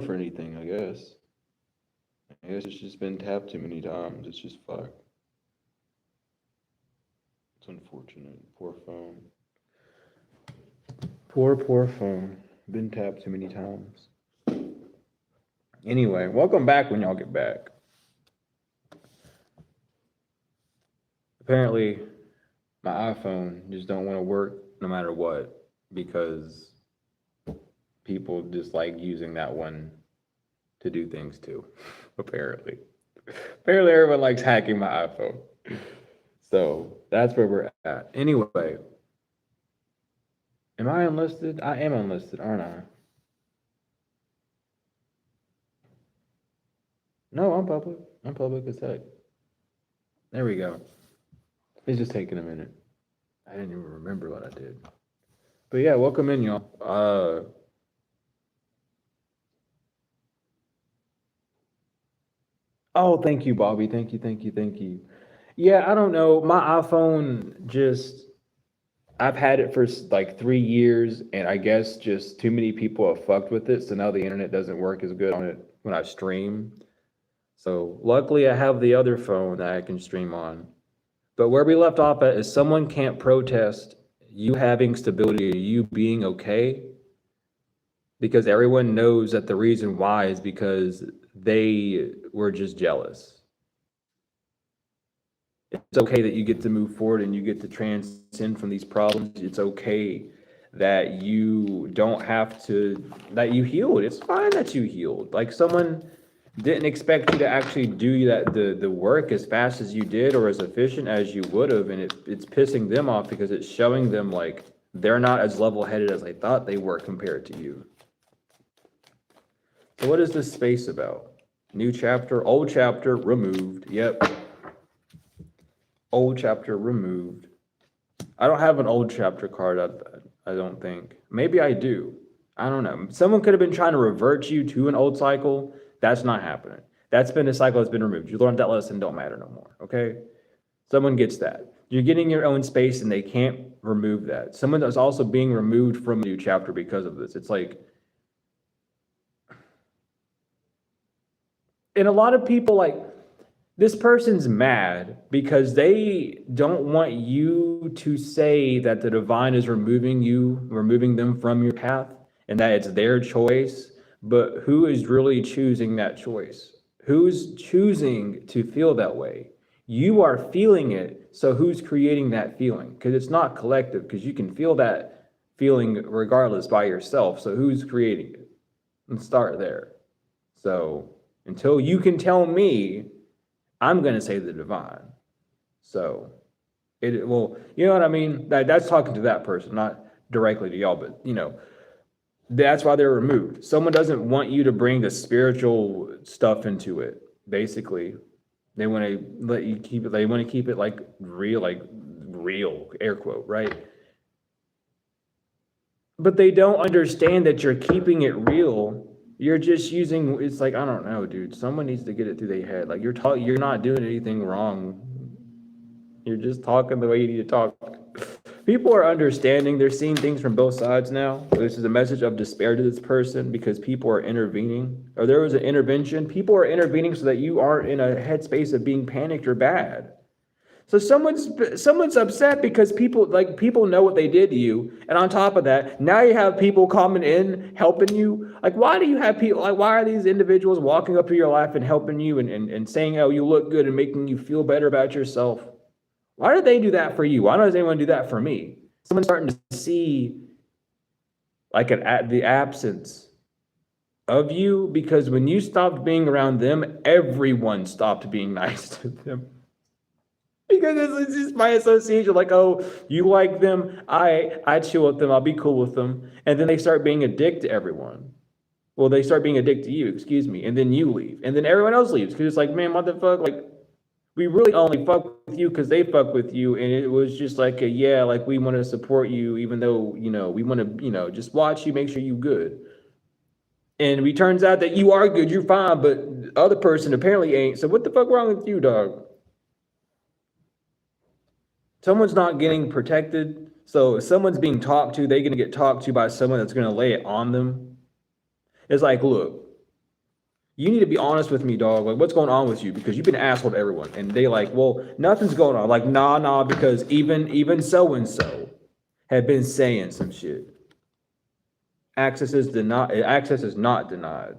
for anything, I guess. I guess it's just been tapped too many times. It's just fucked. It's unfortunate. Poor phone. Poor phone. Been tapped too many times. Anyway, welcome back when y'all get back. Apparently, my iPhone just don't want to work no matter what because people just like using that one to do things too. Apparently. Apparently everyone likes hacking my iPhone. So that's where we're at. Anyway, am I unlisted? I am unlisted, aren't I? No, I'm public. I'm public as heck. There we go. It's just taking a minute. I didn't even remember what I did. But yeah, welcome in, y'all. Oh, thank you, Bobby. Thank you. Yeah, I don't know. My iPhone just, I've had it for like 3 years, and I guess just too many people have fucked with it. So now the internet doesn't work as good on it when I stream. So luckily, I have the other phone that I can stream on. But where we left off at is someone can't protest you having stability or you being okay because everyone knows that the reason why is because they were just jealous. It's okay that you get to move forward and you get to transcend from these problems. It's okay that you don't have to, that you healed. It's fine that you healed. Like someone didn't expect you to actually do that the work as fast as you did or as efficient as you would have, and it's pissing them off because it's showing them like they're not as level-headed as they thought they were compared to you. So what is this space about? New chapter, old chapter, removed. Yep. Old chapter removed. I don't have an old chapter card, I don't think. Maybe I do. I don't know. Someone could have been trying to revert you to an old cycle. That's not happening. That's been a cycle that's been removed. You learned that lesson, don't matter no more, okay? Someone gets that. You're getting your own space and they can't remove that. Someone that's also being removed from a new chapter because of this. It's like, and a lot of people like, this person's mad because they don't want you to say that the divine is removing them from your path, and that it's their choice. But who is really choosing that choice? Who's choosing to feel that way? You are feeling it, so who's creating that feeling? Because it's not collective, because you can feel that feeling regardless by yourself. So who's creating it? Let's start there. So until you can tell me, I'm going to say the divine. So, well, you know what I mean? That's talking to that person, not directly to y'all, but, that's why they're removed. Someone doesn't want you to bring the spiritual stuff into it, basically. They want to let you keep it, they want to keep it like real, air quote, right? But they don't understand that you're keeping it real. You're just using, it's like, I don't know, dude. Someone needs to get it through their head. Like you're not doing anything wrong. You're just talking the way you need to talk. People are understanding. They're seeing things from both sides now. This is a message of despair to this person because people are intervening. Or there was an intervention. People are intervening so that you aren't in a headspace of being panicked or bad. So someone's upset because people know what they did to you, and on top of that, now you have people coming in helping you. Like, why do you have people? Like, why are these individuals walking up to your life and helping you and saying, "Oh, you look good," and making you feel better about yourself? Why did they do that for you? Why does anyone do that for me? Someone's starting to see like the absence of you because when you stopped being around them, everyone stopped being nice to them. Because it's just by association, like, oh, you like them, I chill with them, I'll be cool with them. And then they start being a dick to everyone. Well, they start being a dick to you, excuse me, and then you leave. And then everyone else leaves because it's like, man, motherfucker, like, we really only fuck with you because they fuck with you. And it was just like, yeah, like, we want to support you, even though, we want to, just watch you, make sure you good. And it turns out that you are good, you're fine, but the other person apparently ain't. So what the fuck wrong with you, dog? Someone's not getting protected. So if someone's being talked to, they're going to get talked to by someone that's going to lay it on them. It's like, look, You need to be honest with me, dog. Like, what's going on with you? Because you've been an asshole to everyone. And they like, well, nothing's going on. Like, nah, because even so-and-so had been saying some shit. Access is not denied.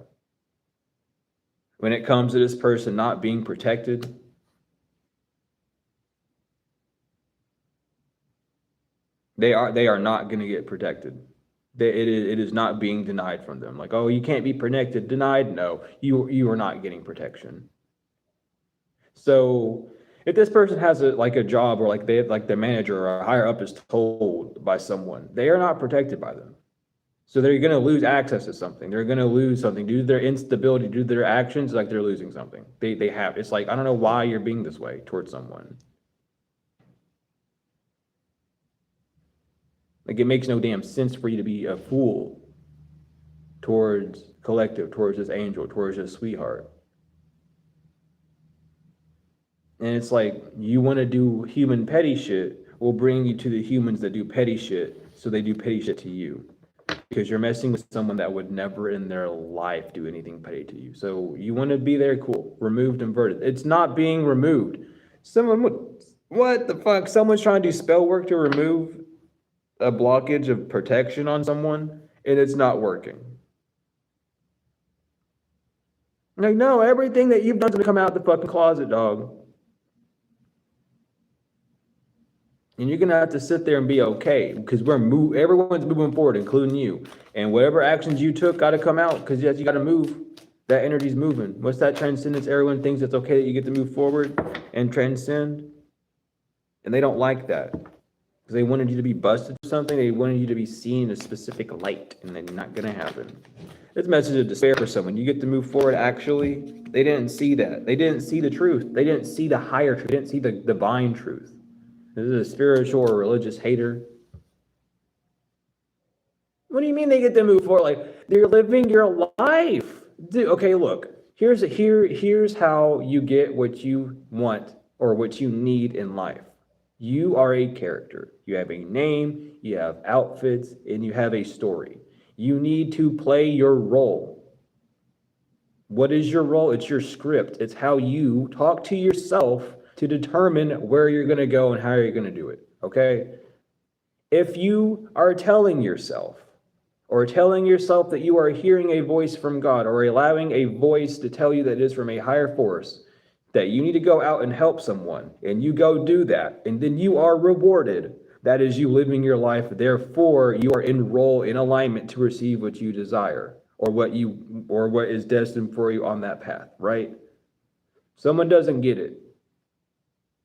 When it comes to this person not being protected, they are not going to get protected. It is not being denied from them. Like, oh, you can't be protected. Denied? No, you are not getting protection. So if this person has a job, or like their manager or higher up is told by someone, they are not protected by them. So they're going to lose access to something. They're going to lose something due to their instability, due to their actions. Like, they're losing something. They have. It's like, I don't know why you're being this way towards someone. Like, it makes no damn sense for you to be a fool towards collective, towards this angel, towards this sweetheart. And it's like, you want to do human petty shit, we'll bring you to the humans that do petty shit, so they do petty shit to you. Because you're messing with someone that would never in their life do anything petty to you. So you want to be there, cool. Removed, inverted. It's not being removed. What the fuck? Someone's trying to do spell work to remove a blockage of protection on someone, and it's not working. Like, no, everything that you've done's gonna come out the fucking closet, dog. And you're gonna have to sit there and be okay, because everyone's moving forward, including you. And whatever actions you took gotta come out, because you gotta move. That energy's moving. What's that transcendence? Everyone thinks it's okay that you get to move forward and transcend. And they don't like that. Because they wanted you to be busted for something. They wanted you to be seen in a specific light, and that's not gonna happen. It's a message of despair for someone. You get to move forward. Actually, they didn't see that. They didn't see the truth. They didn't see the higher truth. They didn't see the divine truth. This is a spiritual or religious hater. What do you mean they get to move forward? Like, they're living your life. Dude, okay, look. Here's how you get what you want or what you need in life. You are a character. You have a name, you have outfits, and you have a story. You need to play your role. What is your role? It's your script. It's how you talk to yourself to determine where you're going to go and how you're going to do it, okay? If you are telling yourself that you are hearing a voice from God, or allowing a voice to tell you that it is from a higher force, that you need to go out and help someone, and you go do that, and then you are rewarded. That is you living your life. Therefore, you are in alignment to receive what you desire, or what is destined for you on that path, right? Someone doesn't get it.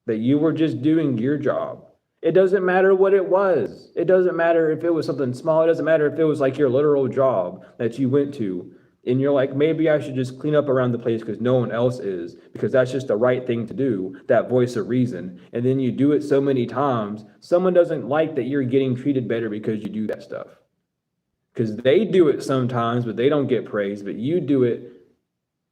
That you were just doing your job. It doesn't matter what it was. It doesn't matter if it was something small. It doesn't matter if it was like your literal job that you went to, and you're like, maybe I should just clean up around the place because no one else is, because that's just the right thing to do, that voice of reason. And then you do it so many times, someone doesn't like that you're getting treated better because you do that stuff. Because they do it sometimes, but they don't get praise, but you do it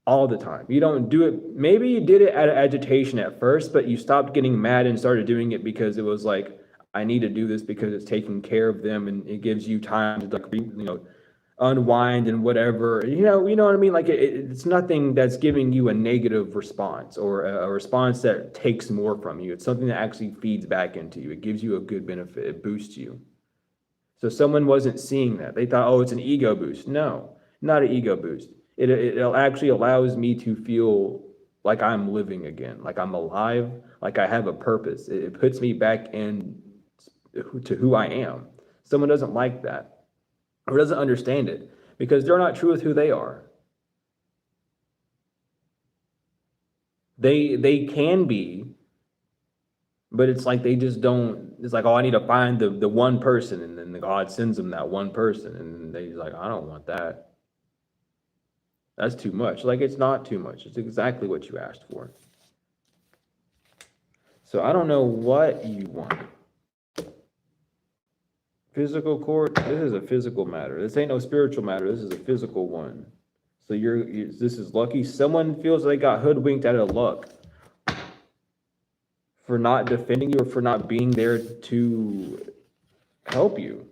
all the time. You don't do it. Maybe you did it out of agitation at first, but you stopped getting mad and started doing it because it was like, I need to do this because it's taking care of them, and it gives you time to, like, unwind and whatever. You know what I mean? Like, it's nothing that's giving you a negative response, or a response that takes more from you. It's something that actually feeds back into you. It gives you a good benefit. It boosts you. So someone wasn't seeing that. They thought, oh, it's an ego boost. No, not an ego boost. It actually allows me to feel like I'm living again, like I'm alive, like I have a purpose. It puts me back in to who I am. Someone doesn't like that, or doesn't understand it, because they're not true with who they are. They can be, but it's like they just don't. It's like, oh, I need to find the one person, and then God sends them that one person, and they're like, I don't want that. That's too much. Like, it's not too much. It's exactly what you asked for. So I don't know what you want. Physical court, this is a physical matter. This ain't no spiritual matter. This is a physical one. So this is lucky. Someone feels they got hoodwinked out of luck for not defending you, or for not being there to help you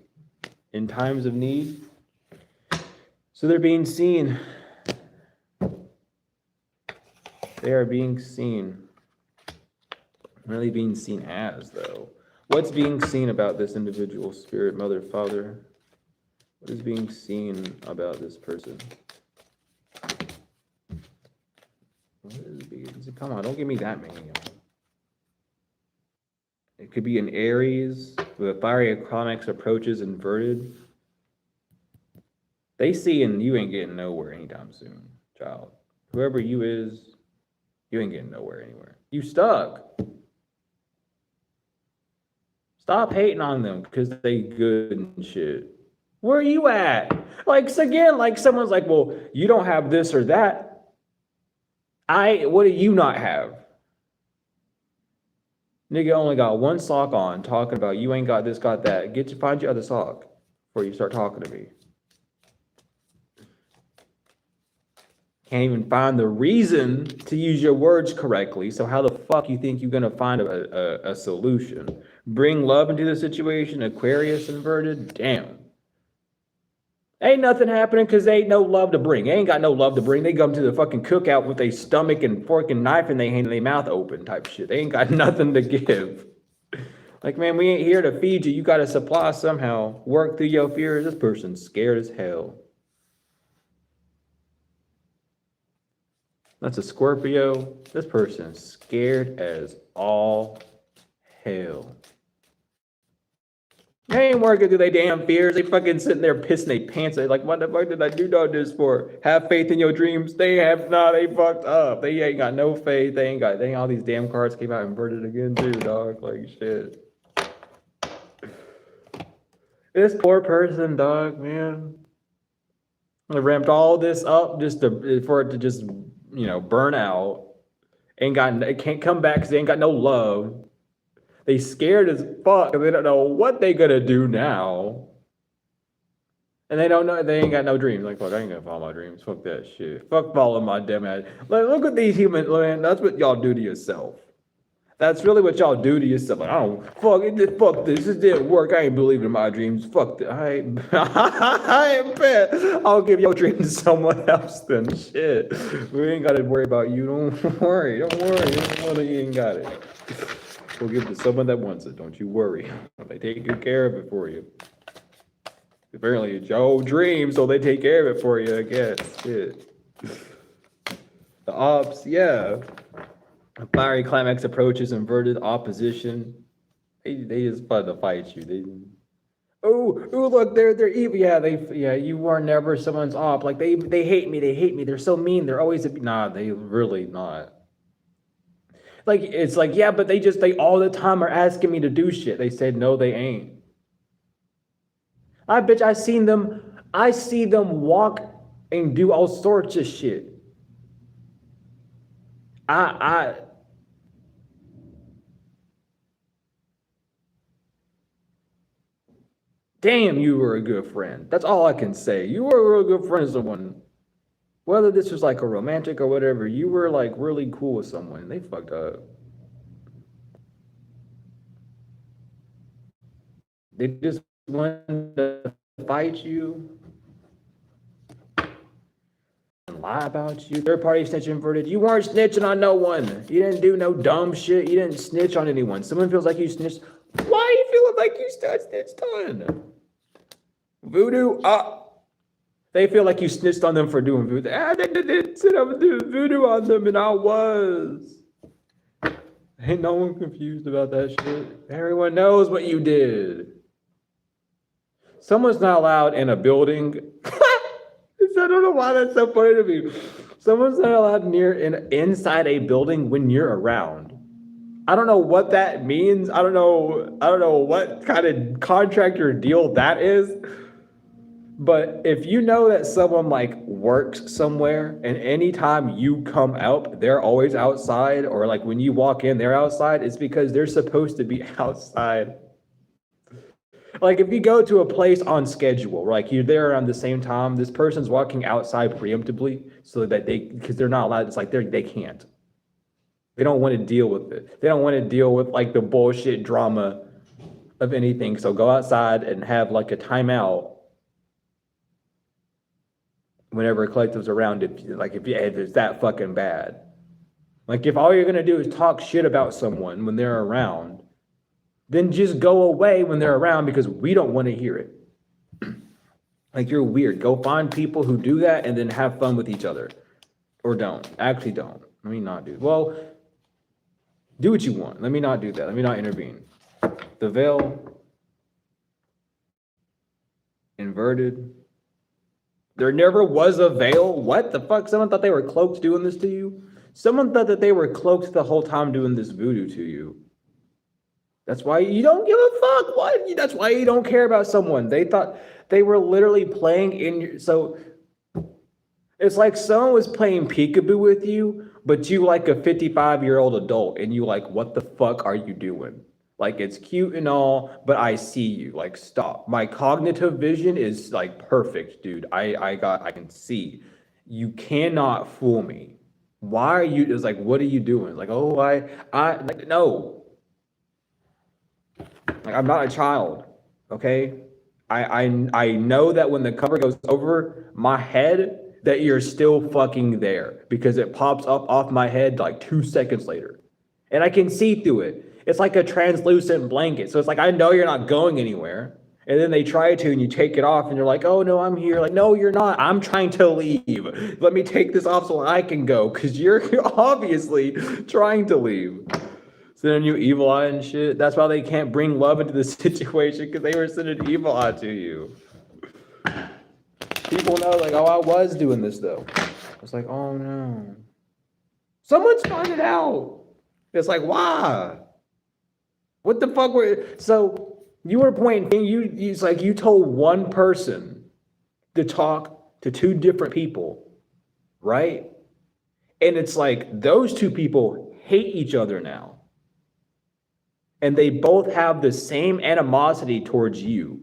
in times of need. So they're being seen. They are being seen. Really being seen as, though. What's being seen about this individual? Spirit, mother, father? What is being seen about this person? Come on, don't give me that many. It could be an Aries with a fiery climax approaches inverted. They see and you ain't getting nowhere anytime soon, child. Whoever you is, you ain't getting nowhere anywhere. You stuck. Stop hating on them because they good and shit. Where are you at? Like, again, like someone's like, well, you don't have this or that. What do you not have? Nigga only got one sock on, talking about you ain't got this, got that. Find your other sock before you start talking to me. Can't even find the reason to use your words correctly. So how the fuck you think you're gonna find a solution? Bring love into the situation, Aquarius inverted? Damn. Ain't nothing happening because they ain't no love to bring. They ain't got no love to bring. They come to the fucking cookout with a stomach and fork and knife in their hand and their mouth open type shit. They ain't got nothing to give. Like, man, we ain't here to feed you. You got to supply somehow. Work through your fears. This person's scared as hell. That's a Scorpio. This person's scared as all hell. They ain't working through their damn fears. They fucking sitting there pissing their pants. They like, what the fuck did I do all this for? Have faith in your dreams. They have not. They fucked up. They ain't got no faith. They ain't all these damn cards came out inverted again too, dog. Like shit. This poor person, dog, man. They ramped all this up just for it to just, burn out. It can't come back because they ain't got no love. They scared as fuck. They don't know what they gonna do now. And they don't know, they ain't got no dreams. Like, fuck, I ain't gonna follow my dreams. Fuck that shit. Fuck following my damn ass. Like, look at these humans, man. That's what y'all do to yourself. That's really what y'all do to yourself. Like, fuck this. This didn't work. I ain't believing in my dreams. Fuck that. I ain't bet. I'll give your dreams to someone else then. Shit. We ain't gotta worry about you. Don't worry. You ain't got it. We'll give it to someone that wants it. Don't you worry. They take good care of it for you. Apparently, it's your dream, so they take care of it for you, I guess. Shit. The ops, yeah. A fiery climax approaches inverted opposition. They just fun to fight you. Oh, look, they're evil. Yeah, you were never someone's op. Like they hate me. They're so mean. They're always nah. They really not. Like, it's like, yeah, but they all the time are asking me to do shit. They said, no, they ain't. I see them walk and do all sorts of shit. Damn, you were a good friend. That's all I can say. You were a real good friend to someone. Whether this was like a romantic or whatever, you were like really cool with someone. They fucked up. They just wanted to fight you and lie about you. Third party snitch inverted. You weren't snitching on no one. You didn't do no dumb shit. You didn't snitch on anyone. Someone feels like you snitched. Why are you feeling like you snitched on? Voodoo. They feel like you snitched on them for doing voodoo. I didn't sit up and do voodoo on them, and I was. Ain't no one confused about that shit. Everyone knows what you did. Someone's not allowed in a building. I don't know why that's so funny to me. Someone's not allowed inside a building when you're around. I don't know what that means. I don't know what kind of contract or deal that is. But if you know that someone like works somewhere and anytime you come out, they're always outside, or like when you walk in, they're outside, it's because they're supposed to be outside. Like if you go to a place on schedule, like you're there around the same time, this person's walking outside preemptively so that because they're not allowed, it's like they can't. They don't want to deal with it. They don't want to deal with like the bullshit drama of anything. So go outside and have like a timeout whenever a collective's around, if it's that fucking bad. Like if all you're gonna do is talk shit about someone when they're around, then just go away when they're around because we don't want to hear it. Like you're weird. Go find people who do that and then have fun with each other. Or don't. Actually don't. Let me not do. Well, do what you want. Let me not do that. Let me not intervene. The veil inverted. There never was a veil. What the fuck? Someone thought they were cloaked doing this to you? Someone thought that they were cloaked the whole time doing this voodoo to you. That's why you don't give a fuck. What? That's why you don't care about someone. They thought they were literally playing in your. So it's like someone was playing peekaboo with you, but you like a 55-year-old adult, and you like, what the fuck are you doing? Like it's cute and all, but I see you. Like stop. My cognitive vision is like perfect, dude. I can see. You cannot fool me. Why are you? It's like, what are you doing? Like, oh, I like no. Like I'm not a child, okay? I know that when the cover goes over my head, that you're still fucking there because it pops up off my head like 2 seconds later, and I can see through it. It's like a translucent blanket, so it's like I know you're not going anywhere. And then they try to, and you take it off, and you're like, "Oh no, I'm here." Like, no, you're not. I'm trying to leave. Let me take this off so I can go, because you're obviously trying to leave. Sending you evil eye and shit. That's why they can't bring love into the situation, because they were sending evil eye to you. People know, like, oh, I was doing this though. It's like, oh no. Someone's found it out. It's like, why? What the fuck were so you were pointing it's like you told one person to talk to two different people, right? And it's like those two people hate each other now. And they both have the same animosity towards you.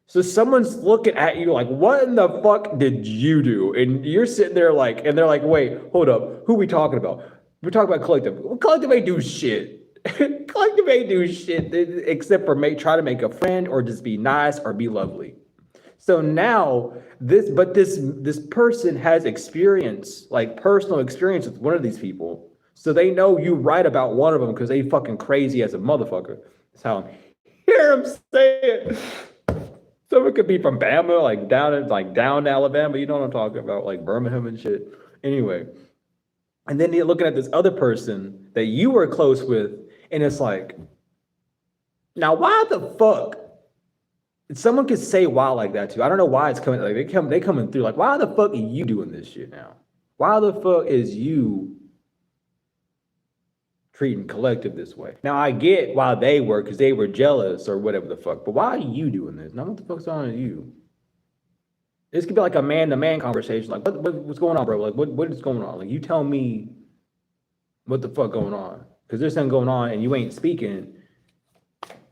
So someone's looking at you like, what in the fuck did you do? And you're sitting there like, and they're like, wait, hold up. Who are we talking about? We're talking about collective. Well, collective ain't do shit. Collective ain't do shit except for try to make a friend or just be nice or be lovely. So now this person has experience, like personal experience with one of these people. So they know you right about one of them because they fucking crazy as a motherfucker. That's how I hear them say it. Someone could be from Bama, like down Alabama. You know what I'm talking about, like Birmingham and shit. Anyway, and then you're looking at this other person that you were close with, and it's like, now why the fuck? Someone could say why like that too. I don't know why it's coming. Like they coming through. Like why the fuck are you doing this shit now? Why the fuck is you treating collective this way? Now I get why they were, because they were jealous or whatever the fuck. But why are you doing this? Now what the fuck's on you? This could be like a man-to-man conversation. Like what's going on, bro? Like what is going on? Like you tell me what the fuck going on, because there's something going on and you ain't speaking,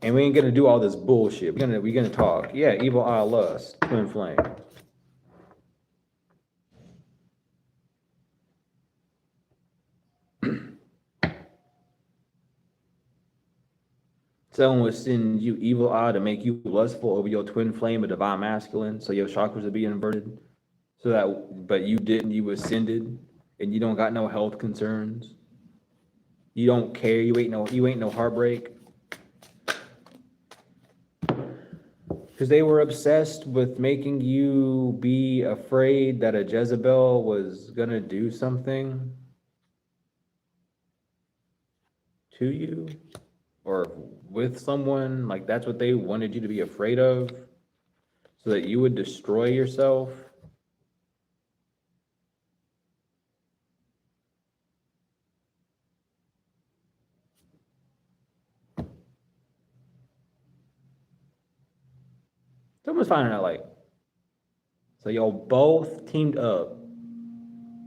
and we ain't gonna do all this bullshit. We're gonna talk. Yeah, evil eye lust, twin flame. Someone would send you evil eye to make you lustful over your twin flame, a divine masculine, so your chakras would be inverted. So that, but you didn't. You ascended, and you don't got no health concerns. You don't care. You ain't no heartbreak. Because they were obsessed with making you be afraid that a Jezebel was gonna do something to you or with someone. Like that's what they wanted you to be afraid of, so that you would destroy yourself. Someone's finding out, like, so y'all both teamed up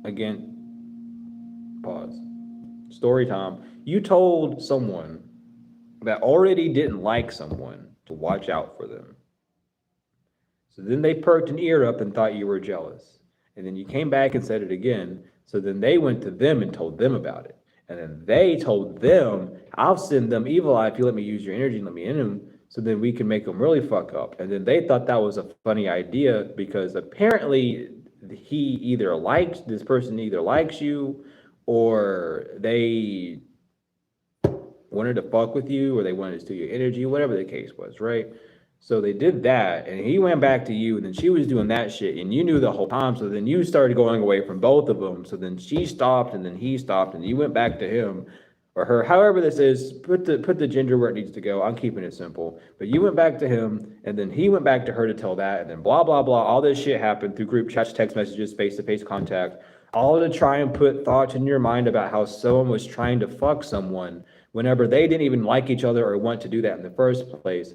again. Pause. Story time. You told someone that already didn't like someone to watch out for them. So then they perked an ear up and thought you were jealous. And then you came back and said it again. So then they went to them and told them about it. And then they told them, I'll send them evil eye if you let me use your energy and let me in them, so then we can make them really fuck up. And then they thought that was a funny idea, because apparently this person either likes you or they wanted to fuck with you, or they wanted to steal your energy, whatever the case was, right? So they did that, and he went back to you, and then she was doing that shit, and you knew the whole time. So then you started going away from both of them. So then she stopped, and then he stopped, and you went back to him or her, however this is. Put the gender where it needs to go. I'm keeping it simple. But you went back to him, and then he went back to her to tell that, and then blah blah blah. All this shit happened through group chats, text messages, face-to-face contact, all to try and put thoughts in your mind about how someone was trying to fuck someone whenever they didn't even like each other or want to do that in the first place.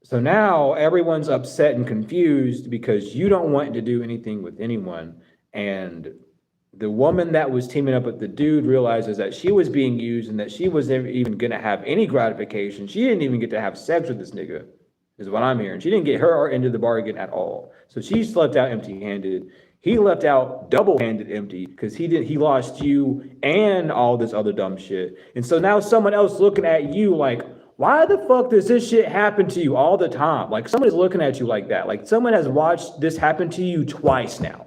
So now everyone's upset and confused because you don't want to do anything with anyone. And the woman that was teaming up with the dude realizes that she was being used and that she was never even going to have any gratification. She didn't even get to have sex with this nigga, is what I'm hearing. She didn't get her end of the bargain at all. So she left out empty-handed. He left out double-handed empty because he lost you and all this other dumb shit. And so now someone else looking at you like, why the fuck does this shit happen to you all the time? Like, someone is looking at you like that. Like, someone has watched this happen to you twice now.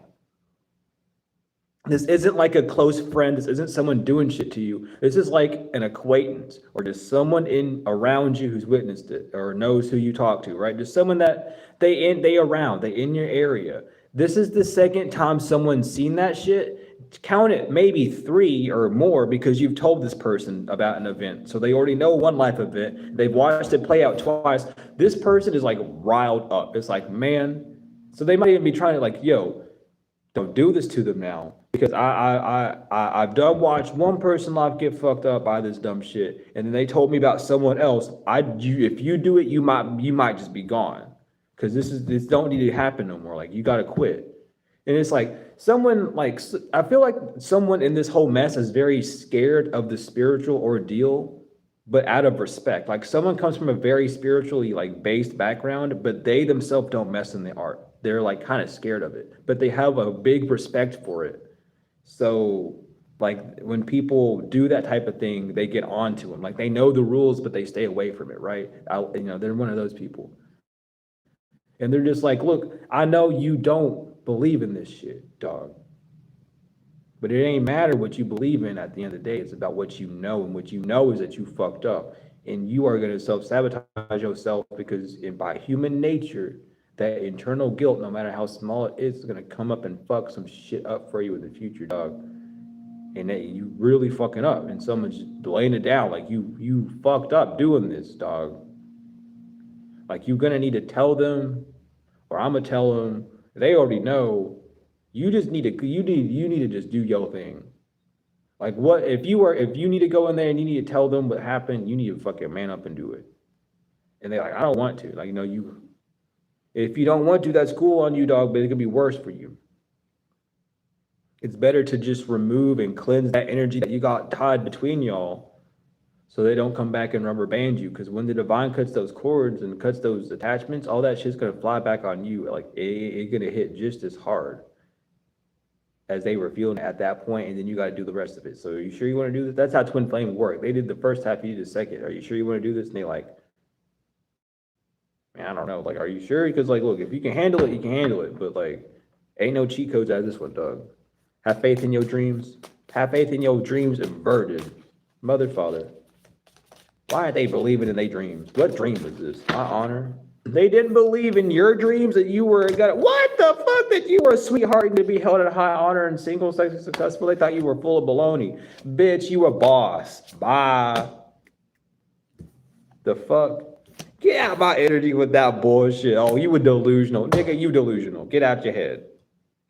This isn't like a close friend. This isn't someone doing shit to you. This is like an acquaintance or just someone around you who's witnessed it or knows who you talk to, right? Just someone that they in your area. This is the second time someone's seen that shit. Count it, maybe 3 or more, because you've told this person about an event. So they already know one life event. They've watched it play out twice. This person is like riled up. It's like, man. So they might even be trying to like, yo, don't do this to them now. Because I've done watched one person life get fucked up by this dumb shit. And then they told me about someone else. If you do it, you might just be gone. Because this don't need to happen no more. Like, you gotta quit. And it's like I feel like someone in this whole mess is very scared of the spiritual ordeal, but out of respect. Like, someone comes from a very spiritually like based background, but they themselves don't mess in the art. They're like kind of scared of it, but they have a big respect for it. So like when people do that type of thing, they get onto them. Like, they know the rules, but they stay away from it, right? They're one of those people. And they're just like, look, I know you don't believe in this shit, dog. But it ain't matter what you believe in at the end of the day. It's about what you know. And what you know is that you fucked up. And you are going to self-sabotage yourself because by human nature, that internal guilt, no matter how small it is going to come up and fuck some shit up for you in the future, dog. And that you really fucking up. And someone's just laying it down like you fucked up doing this, dog. Like, you're going to need to tell them, or I'm going to tell them. They already know. You just need to just do your thing. Like, what if you need to go in there and you need to tell them what happened, you need to fucking man up and do it. And they're like, I don't want to. Like, if you don't want to, that's cool on you, dog, but it could be worse for you. It's better to just remove and cleanse that energy that you got tied between y'all, so they don't come back and rubber band you. Because when the divine cuts those cords and cuts those attachments, all that shit's gonna fly back on you. Like, it's gonna hit just as hard as they were feeling at that point, and then you got to do the rest of it. So, are you sure you want to do this? That's how twin flame work. They did the first half, you did the second. Are you sure you want to do this? And they like, man, I don't know. Like, are you sure? Because like, look, if you can handle it, you can handle it. But like, ain't no cheat codes out of this one, dog. Have faith in your dreams. Have faith in your dreams inverted. Mother, father. Why aren't they believing in their dreams? What dream was this? My honor. They didn't believe in your dreams that you were what the fuck, that you were a sweetheart and to be held in high honor and single, sexually successful. They thought you were full of baloney. Bitch, you a boss. Bye. The fuck? Get out my energy with that bullshit. Oh, you were delusional. Nigga, you delusional. Get out your head.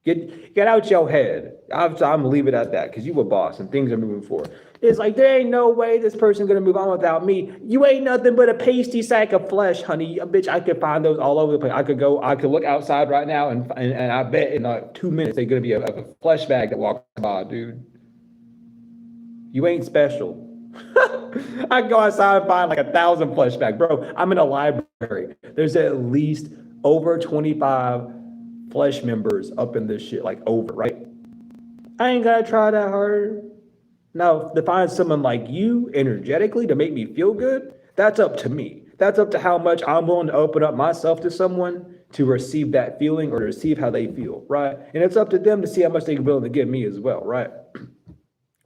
Get out your head. I'm gonna leave it at that, because you a boss and things are moving forward. It's like, there ain't no way this person's gonna move on without me. You ain't nothing but a pasty sack of flesh, honey. Bitch, I could find those all over the place. I could look outside right now and I bet in like 2 minutes there's gonna be a flesh bag that walks by, dude. You ain't special. I can go outside and find like 1,000 flesh bags. Bro, I'm in a library. There's at least over 25 flesh members up in this shit, like over, right? I ain't gotta try that hard. Now, to find someone like you energetically to make me feel good, that's up to me. That's up to how much I'm willing to open up myself to someone to receive that feeling or to receive how they feel, right? And it's up to them to see how much they're willing to give me as well, right?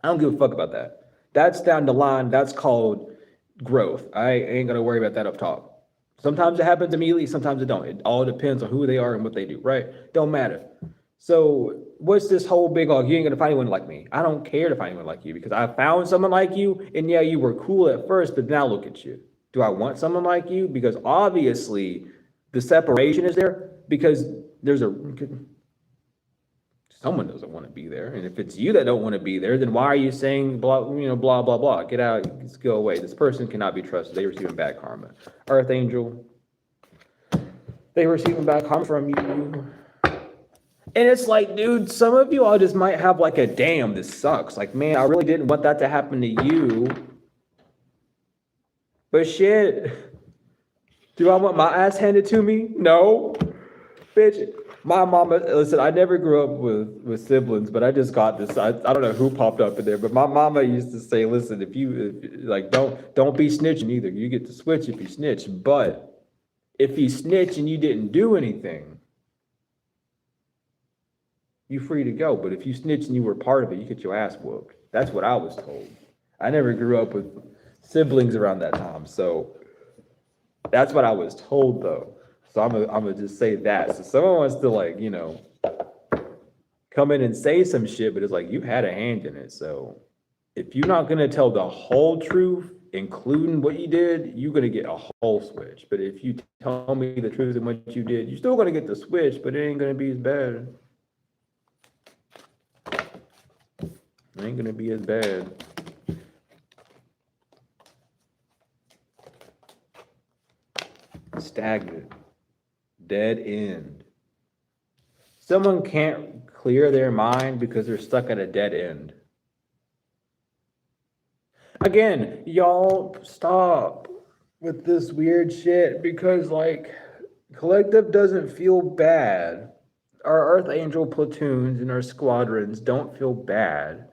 I don't give a fuck about that. That's down the line. That's called growth. I ain't gonna worry about that up top. Sometimes it happens immediately, sometimes it don't. It all depends on who they are and what they do, right? Don't matter. So what's this whole big, oh, you ain't gonna find anyone like me? I don't care to find anyone like you because I found someone like you, and yeah, you were cool at first, but now look at you. Do I want someone like you? Because obviously the separation is there because there's a someone doesn't want to be there. And if it's you that don't want to be there, then why are you saying blah, blah, blah, blah. Get out, just go away. This person cannot be trusted. They receiving bad karma. Earth angel, they receiving bad karma from you. And it's like, dude, some of you all just might have like a damn, this sucks. Like, man, I really didn't want that to happen to you. But shit, do I want my ass handed to me? No. Bitch, my mama, listen, I never grew up with siblings, but I just got this. I don't know who popped up in there, but my mama used to say, listen, if like, don't be snitching either. You get to switch if you snitch. But if you snitch and you didn't do anything, you free to go. But if you snitch and you were part of it, you get your ass whooped. That's what I was told. I never grew up with siblings around that time. So that's what I was told though. So I'm gonna just say that. So someone wants to like, come in and say some shit, but it's like you had a hand in it. So if you're not gonna tell the whole truth, including what you did, you're gonna get a whole switch. But if you tell me the truth and what you did, you're still gonna get the switch, but it ain't gonna be as bad. It ain't gonna be as bad. Stagnant. Dead end. Someone can't clear their mind because they're stuck at a dead end. Again, y'all stop with this weird shit because like collective doesn't feel bad. Our Earth Angel platoons and our squadrons don't feel bad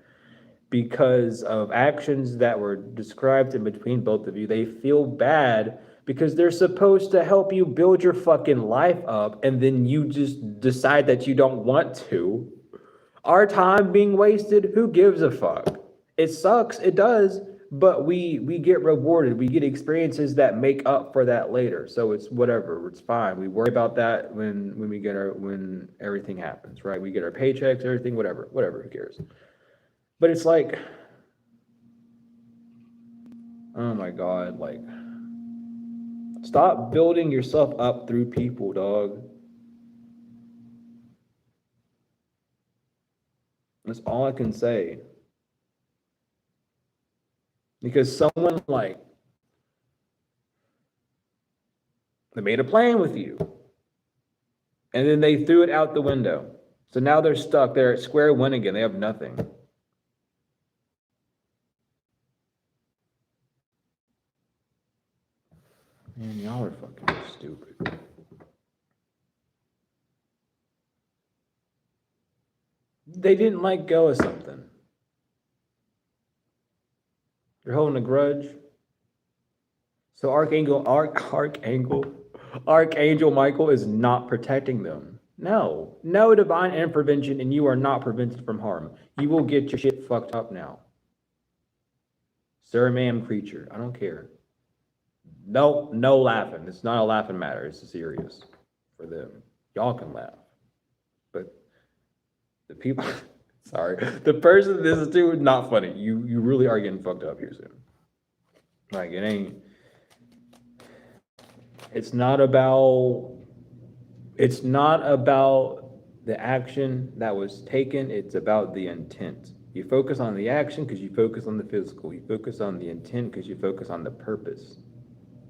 because of actions that were described in between both of you. They feel bad because they're supposed to help you build your fucking life up, and then you just decide that you don't want to. Our time being wasted, who gives a fuck? It sucks, it does, but we get rewarded. We get experiences that make up for that later. So it's whatever, it's fine. We worry about that when everything happens, right? We get our paychecks, everything, whatever, who cares? But it's like, oh my God, like, stop building yourself up through people, dog. That's all I can say. Because someone like, they made a plan with you. And then they threw it out the window. So now they're stuck. They're at square one again. They have nothing. Man, y'all are fucking stupid. They didn't let go of something. They're holding a grudge. So Archangel Michael is not protecting them. No divine intervention, and you are not prevented from harm. You will get your shit fucked up now. Sir, ma'am, creature, I don't care. No laughing. It's not a laughing matter. It's serious for them. Y'all can laugh. But the people, sorry, the person this is to, not funny. You really are getting fucked up here soon. Like, it ain't, it's not about the action that was taken. It's about the intent. You focus on the action because you focus on the physical. You focus on the intent because you focus on the purpose.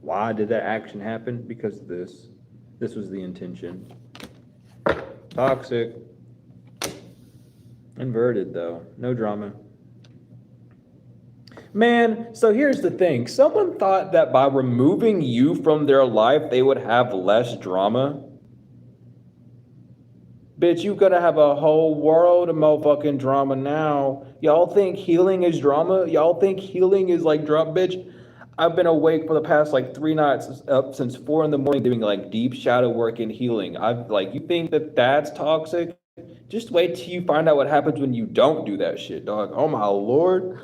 Why did that action happen? Because this was the intention. Toxic. Inverted though, no drama. Man, so here's the thing. Someone thought that by removing you from their life, they would have less drama. Bitch, you gotta have a whole world of motherfucking drama now. Y'all think healing is drama? Y'all think healing is like drama? Bitch, I've been awake for the past like 3 nights, up since 4 a.m. doing like deep shadow work and healing. You think that that's toxic? Just wait till you find out what happens when you don't do that shit, dog. Oh my Lord.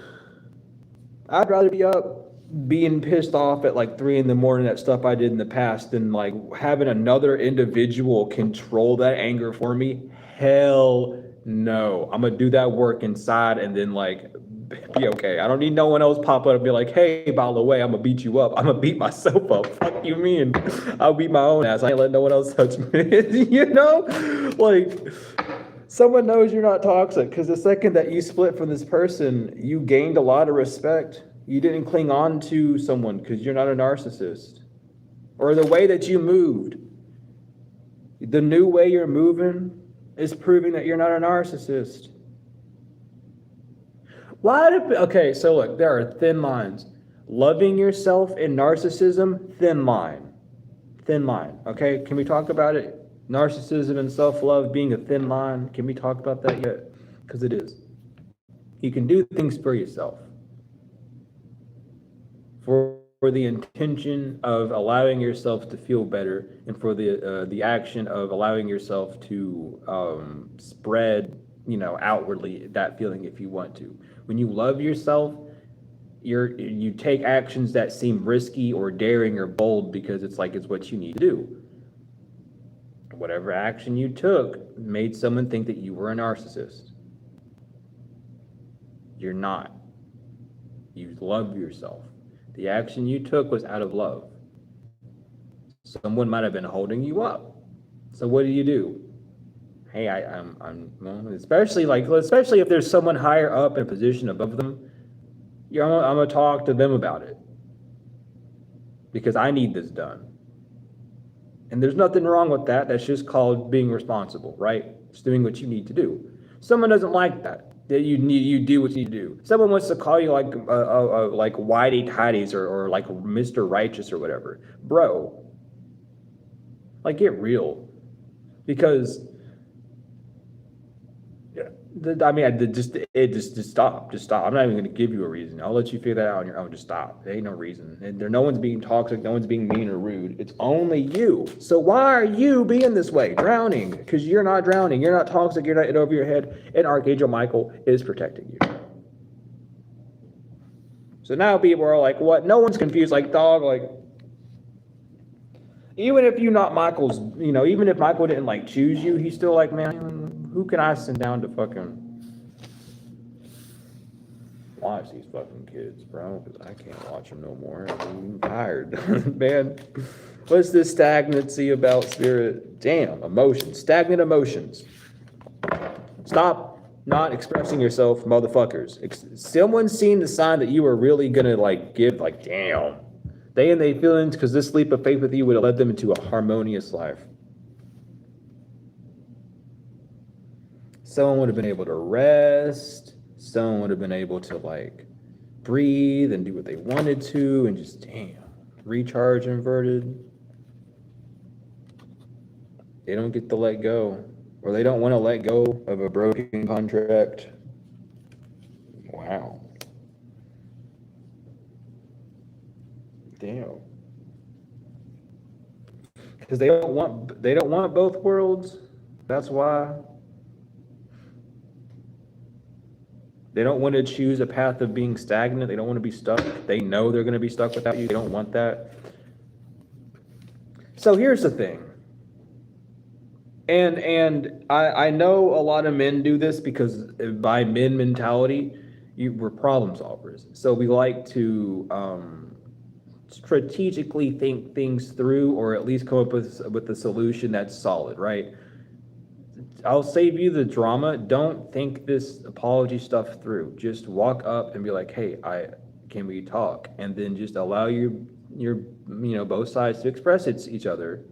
I'd rather be up being pissed off at like 3 a.m. at stuff I did in the past than like having another individual control that anger for me. Hell no. I'm gonna do that work inside and then like be okay. I don't need no one else pop up and be like, hey, by the way, I'm gonna beat you up. I'm gonna beat myself up. Fuck you mean? I'll beat my own ass. I ain't letting no one else touch me. You know? Like, someone knows you're not toxic because the second that you split from this person, you gained a lot of respect. You didn't cling on to someone because you're not a narcissist. Or the way that you moved, the new way you're moving is proving that you're not a narcissist. Okay, so look, there are thin lines. Loving yourself and narcissism, thin line. Thin line, okay? Can we talk about it? Narcissism and self-love being a thin line. Can we talk about that yet? Because it is. You can do things for yourself. For the intention of allowing yourself to feel better and for the action of allowing yourself to spread, outwardly that feeling if you want to. When you love yourself, you take actions that seem risky or daring or bold because it's what you need to do. Whatever action you took made someone think that you were a narcissist. You're not. You love yourself. The action you took was out of love. Someone might have been holding you up. So what do? Hey, especially if there's someone higher up in a position above them, I'm gonna talk to them about it because I need this done. And there's nothing wrong with that. That's just called being responsible, right? It's doing what you need to do. Someone doesn't like that you do what you need to do. Someone wants to call you like whitey tighties or like Mr. Righteous or whatever. Bro, like get real. Because just stop. Just stop. I'm not even going to give you a reason. I'll let you figure that out on your own. Just stop. There ain't no reason. No one's being toxic. No one's being mean or rude. It's only you. So why are you being this way? Drowning. Because you're not drowning. You're not toxic. You're not in over your head. And Archangel Michael is protecting you. So now people are like, what? No one's confused. Like, dog, like, even if you're not Michael's, even if Michael didn't choose you, he's still like, man, who can I send down to fucking watch these fucking kids, bro? Because I can't watch them no more. I'm tired. Man, what's this stagnancy about, spirit? Damn, emotions. Stagnant emotions. Stop not expressing yourself, motherfuckers. Someone's seen the sign that you are really gonna give, damn. They and they feelings, because this leap of faith with you would have led them into a harmonious life. Someone would have been able to rest. Someone would have been able to breathe and do what they wanted to and just, recharge inverted. They don't get to let go, or they don't want to let go of a broken contract. Wow. Damn. Because they don't want both worlds. That's why. They don't want to choose a path of being stagnant. They don't want to be stuck. They know they're going to be stuck without you. They don't want that. So here's the thing. And I know a lot of men do this because by men mentality, we're problem solvers. So we like to strategically think things through, or at least come up with a solution that's solid, right? I'll save you the drama. Don't think this apology stuff through. Just walk up and be like, hey, can we talk? And then just allow your both sides to express each other,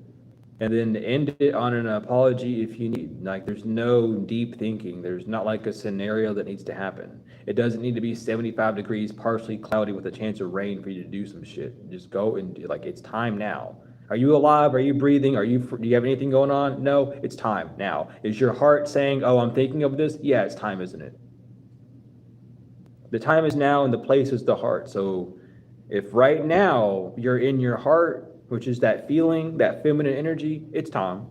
and then end it on an apology if you need. There's no deep thinking. There's not a scenario that needs to happen. It doesn't need to be 75 degrees, partially cloudy with a chance of rain for you to do some shit. Just go and do, it's time now. Are you alive? Are you breathing? Do you have anything going on? No, it's time now. Is your heart saying, oh, I'm thinking of this? Yeah, it's time, isn't it? The time is now and the place is the heart. So if right now you're in your heart, which is that feeling, that feminine energy, it's time.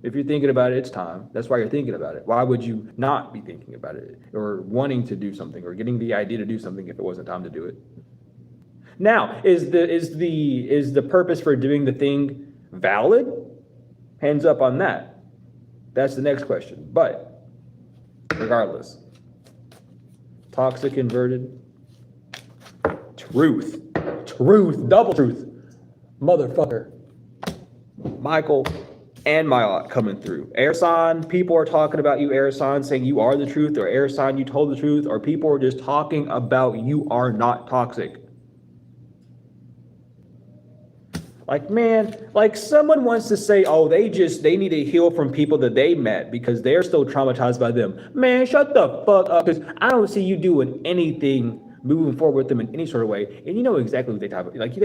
If you're thinking about it, it's time. That's why you're thinking about it. Why would you not be thinking about it or wanting to do something or getting the idea to do something if it wasn't time to do it? Now, is the purpose for doing the thing valid? Hands up on that. That's the next question. But regardless, toxic inverted, truth, double truth, motherfucker. Michael and Myot coming through. Air sign, people are talking about you, air sign, saying you are the truth, or air sign, you told the truth, or people are just talking about you are not toxic. Like, man, like someone wants to say, oh, they need to heal from people that they met because they're still traumatized by them. Man, shut the fuck up, because I don't see you doing anything moving forward with them in any sort of way. And you know exactly what they talk about. Like,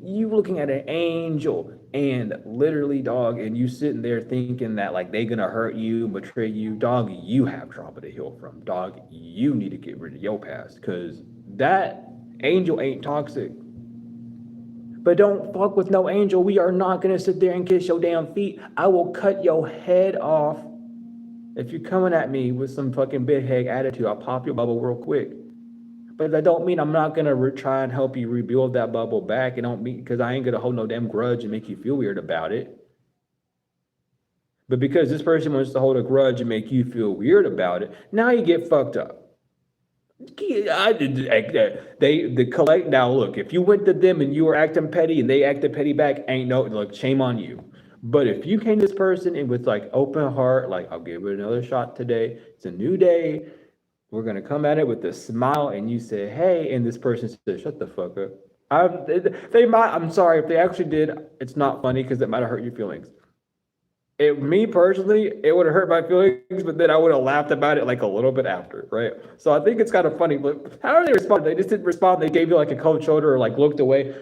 you looking at an angel and literally, dog, and you sitting there thinking that like they gonna hurt you, betray you, dog, you have trauma to heal from, dog. You need to get rid of your past, because that angel ain't toxic. But don't fuck with no angel. We are not gonna sit there and kiss your damn feet. I will cut your head off. If you're coming at me with some fucking big head attitude, I'll pop your bubble real quick. But that don't mean I'm not gonna try and help you rebuild that bubble back. It don't mean, because I ain't gonna hold no damn grudge and make you feel weird about it. But because this person wants to hold a grudge and make you feel weird about it, now you get fucked up. They collect. Now look, if you went to them and you were acting petty and they acted petty back, ain't no, like, shame on you. But if you came to this person and with like open heart, like, I'll give it another shot today, it's a new day, we're gonna come at it with a smile, and you say, hey, and this person says, shut the fuck up. I'm sorry if they actually did. It's not funny because it might have hurt your feelings. Me personally, it would have hurt my feelings, but then I would have laughed about it like a little bit after, right? So I think it's kind of funny. But how did they respond? They just didn't respond. They gave you like a cold shoulder or like looked away.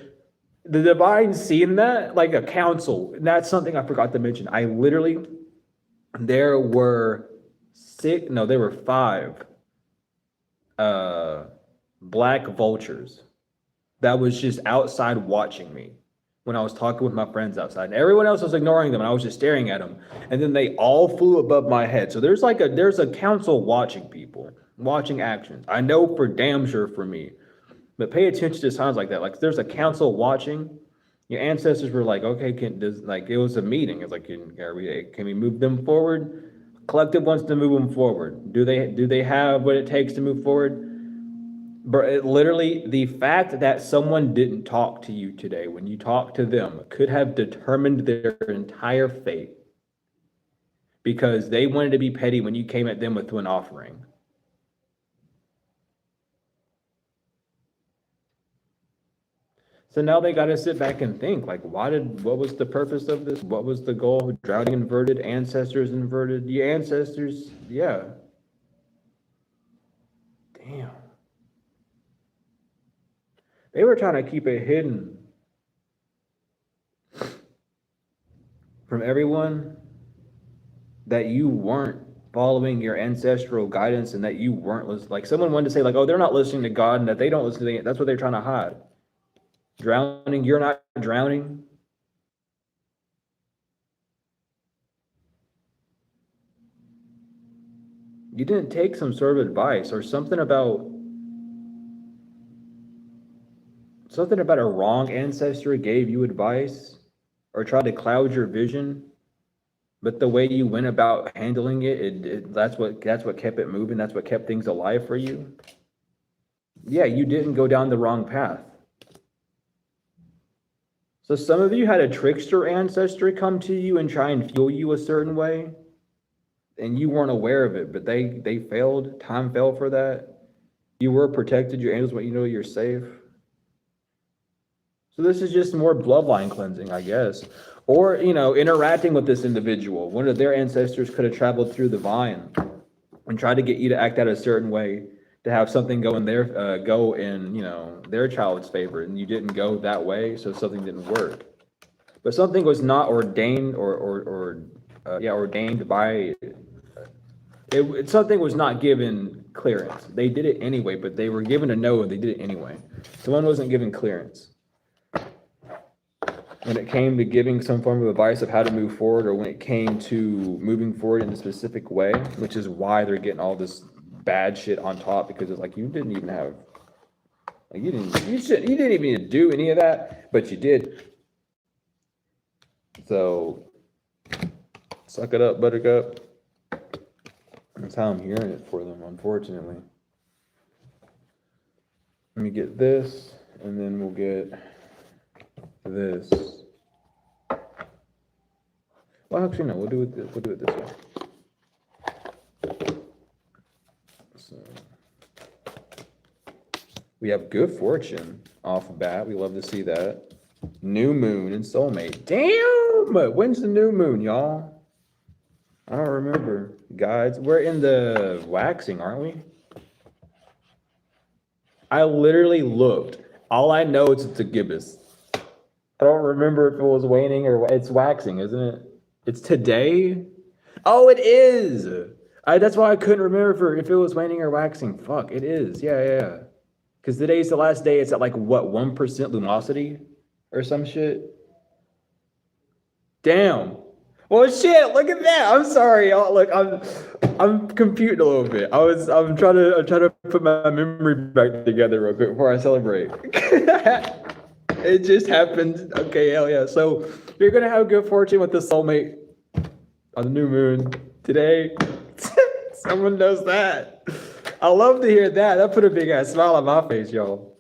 The divine seen that like a council. And that's something I forgot to mention. There were 5 black vultures that was just outside watching me when I was talking with my friends outside, and everyone else was ignoring them, and I was just staring at them. And then they all flew above my head. So there's a council watching people, watching actions. I know for damn sure for me, but pay attention to signs like that. Like there's a council watching. Your ancestors were like, okay, it was a meeting. It's like, can we move them forward? Collective wants to move them forward. Do they have what it takes to move forward? But literally, the fact that someone didn't talk to you today when you talked to them could have determined their entire fate, because they wanted to be petty when you came at them with an offering. So now they got to sit back and think, like, what was the purpose of this? What was the goal? Drowning inverted, ancestors inverted. The ancestors, yeah. Damn. They were trying to keep it hidden from everyone that you weren't following your ancestral guidance, and that you weren't listening. Like someone wanted to say like, oh, they're not listening to God, and that they don't listen to it. That's what they're trying to hide. Drowning, you're not drowning. You didn't take some sort of advice or something about a wrong ancestor gave you advice or tried to cloud your vision, but the way you went about handling it, that's what kept it moving. That's what kept things alive for you. Yeah, you didn't go down the wrong path. So some of you had a trickster ancestor come to you and try and fuel you a certain way, and you weren't aware of it, but they failed. Time fell for that. You were protected. Your angels want you to know you're safe. So this is just more bloodline cleansing, I guess. Or, interacting with this individual. One of their ancestors could have traveled through the vine and tried to get you to act out a certain way, to have something go in their child's favor, and you didn't go that way, so something didn't work. But something was not ordained ordained by something was not given clearance. They did it anyway, but they were given a no, and they did it anyway. Someone wasn't given clearance. when it came to giving some form of advice of how to move forward, or when it came to moving forward in a specific way, which is why they're getting all this bad shit on top, because it's like you didn't even have, like you didn't even need to do any of that, but you did. So suck it up, buttercup. That's how I'm hearing it for them, unfortunately. Let me get this, and then we'll get this. Well, actually, no. We'll do it this way. So we have good fortune off the bat. We love to see that. New moon and soulmate. Damn! When's the new moon, y'all? I don't remember. Guides. We're in the waxing, aren't we? I literally looked. All I know is it's a gibbous. I don't remember if it was waning or it's waxing, isn't it? It's today? Oh, it is. That's why I couldn't remember if it was waning or waxing. Fuck, it is. Yeah. Because today's the last day. It's at like what, 1% luminosity or some shit. Damn. Well, shit. Look at that. I'm sorry, y'all. Look, I'm computing a little bit. I'm trying to put my memory back together real quick before I celebrate. It just happened. Okay, hell yeah. So you're gonna have good fortune with the soulmate on the new moon today. Someone knows that. I love to hear that. That put a big ass smile on my face, y'all.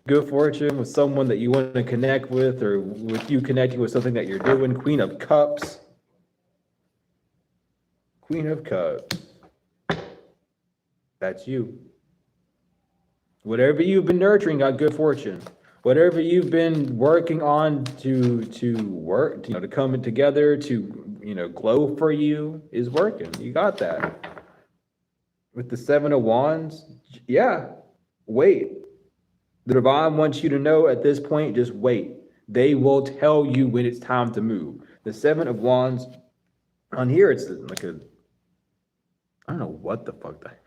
Good fortune with someone that you want to connect with, or with you connecting with something that you're doing. Queen of Cups. Queen of Cups. That's you. Whatever you've been nurturing got good fortune. Whatever you've been working on to work, to come together, to glow for you is working. You got that. With the 7 of Wands, yeah. Wait. The divine wants you to know at this point, just wait. They will tell you when it's time to move. The 7 of Wands, on here it's like a, I don't know what the fuck that.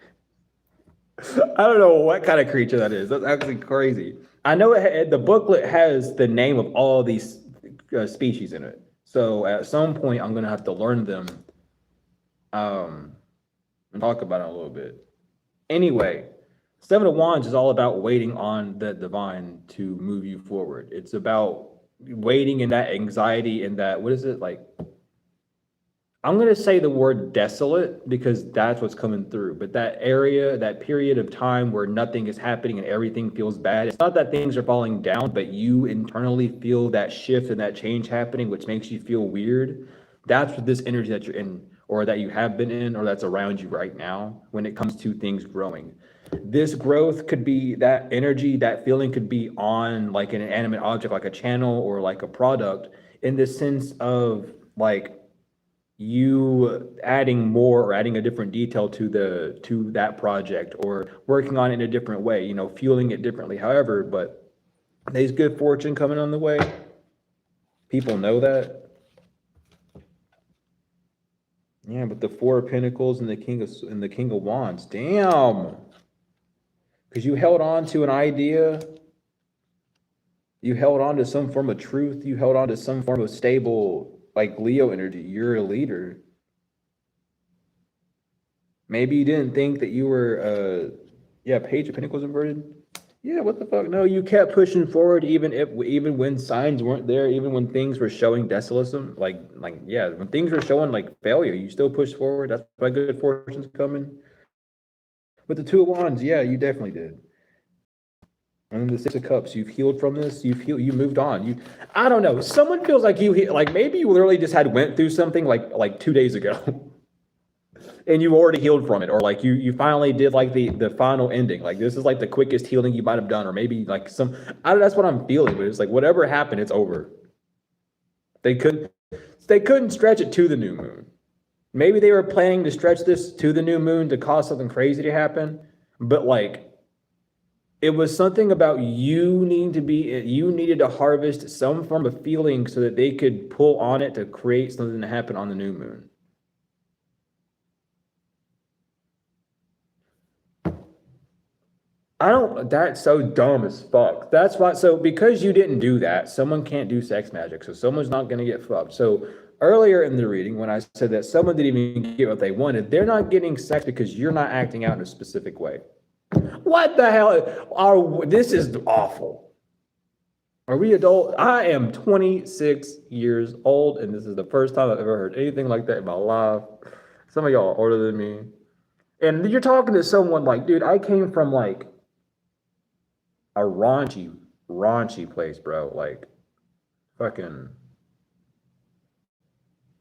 I don't know what kind of creature that is. That's actually crazy. I know the booklet has the name of all of these species in it. So at some point, I'm going to have to learn them and talk about it a little bit. Anyway, 7 of Wands is all about waiting on the divine to move you forward. It's about waiting in that anxiety and that, what is it like? I'm going to say the word desolate because that's what's coming through. But that area, that period of time where nothing is happening and everything feels bad, it's not that things are falling down, but you internally feel that shift and that change happening, which makes you feel weird. That's what this energy that you're in, or that you have been in, or that's around you right now when it comes to things growing. This growth could be that energy, that feeling could be on like an inanimate object, like a channel or like a product, in the sense of like, you adding more or adding a different detail to that project, or working on it in a different way, fueling it differently. However, but there's good fortune coming on the way. People know that. Yeah, but the 4 of Pentacles and the King of Wands, damn. Because you held on to an idea. You held on to some form of truth. You held on to some form of stable, like Leo energy. You're a leader. Maybe you didn't think that you were, Page of Pentacles inverted. Yeah, what the fuck? No, you kept pushing forward even when signs weren't there, even when things were showing desolatism, when things were showing like failure, you still pushed forward. That's why good fortune's coming. With the 2 of Wands, yeah, you definitely did. And then the 6 of Cups, you've healed from this. You moved on. I don't know. Someone feels like maybe you literally just went through something like 2 days ago, and you already healed from it, or like you finally did like the final ending. Like this is like the quickest healing you might have done, or maybe like that's what I'm feeling. But it's like whatever happened, it's over. They couldn't stretch it to the new moon. Maybe they were planning to stretch this to the new moon to cause something crazy to happen, but like. It was something about you needed to harvest some form of feeling so that they could pull on it to create something to happen on the new moon. That's so dumb as fuck. That's why, so because you didn't do that, someone can't do sex magic. So someone's not going to get fucked. So earlier in the reading, when I said that someone didn't even get what they wanted, they're not getting sex because you're not acting out in a specific way. What the hell? This is awful. Are we adult? I am 26 years old, and this is the first time I've ever heard anything like that in my life. Some of y'all are older than me. And you're talking to someone like, dude, I came from like a raunchy place, bro. Like, fucking,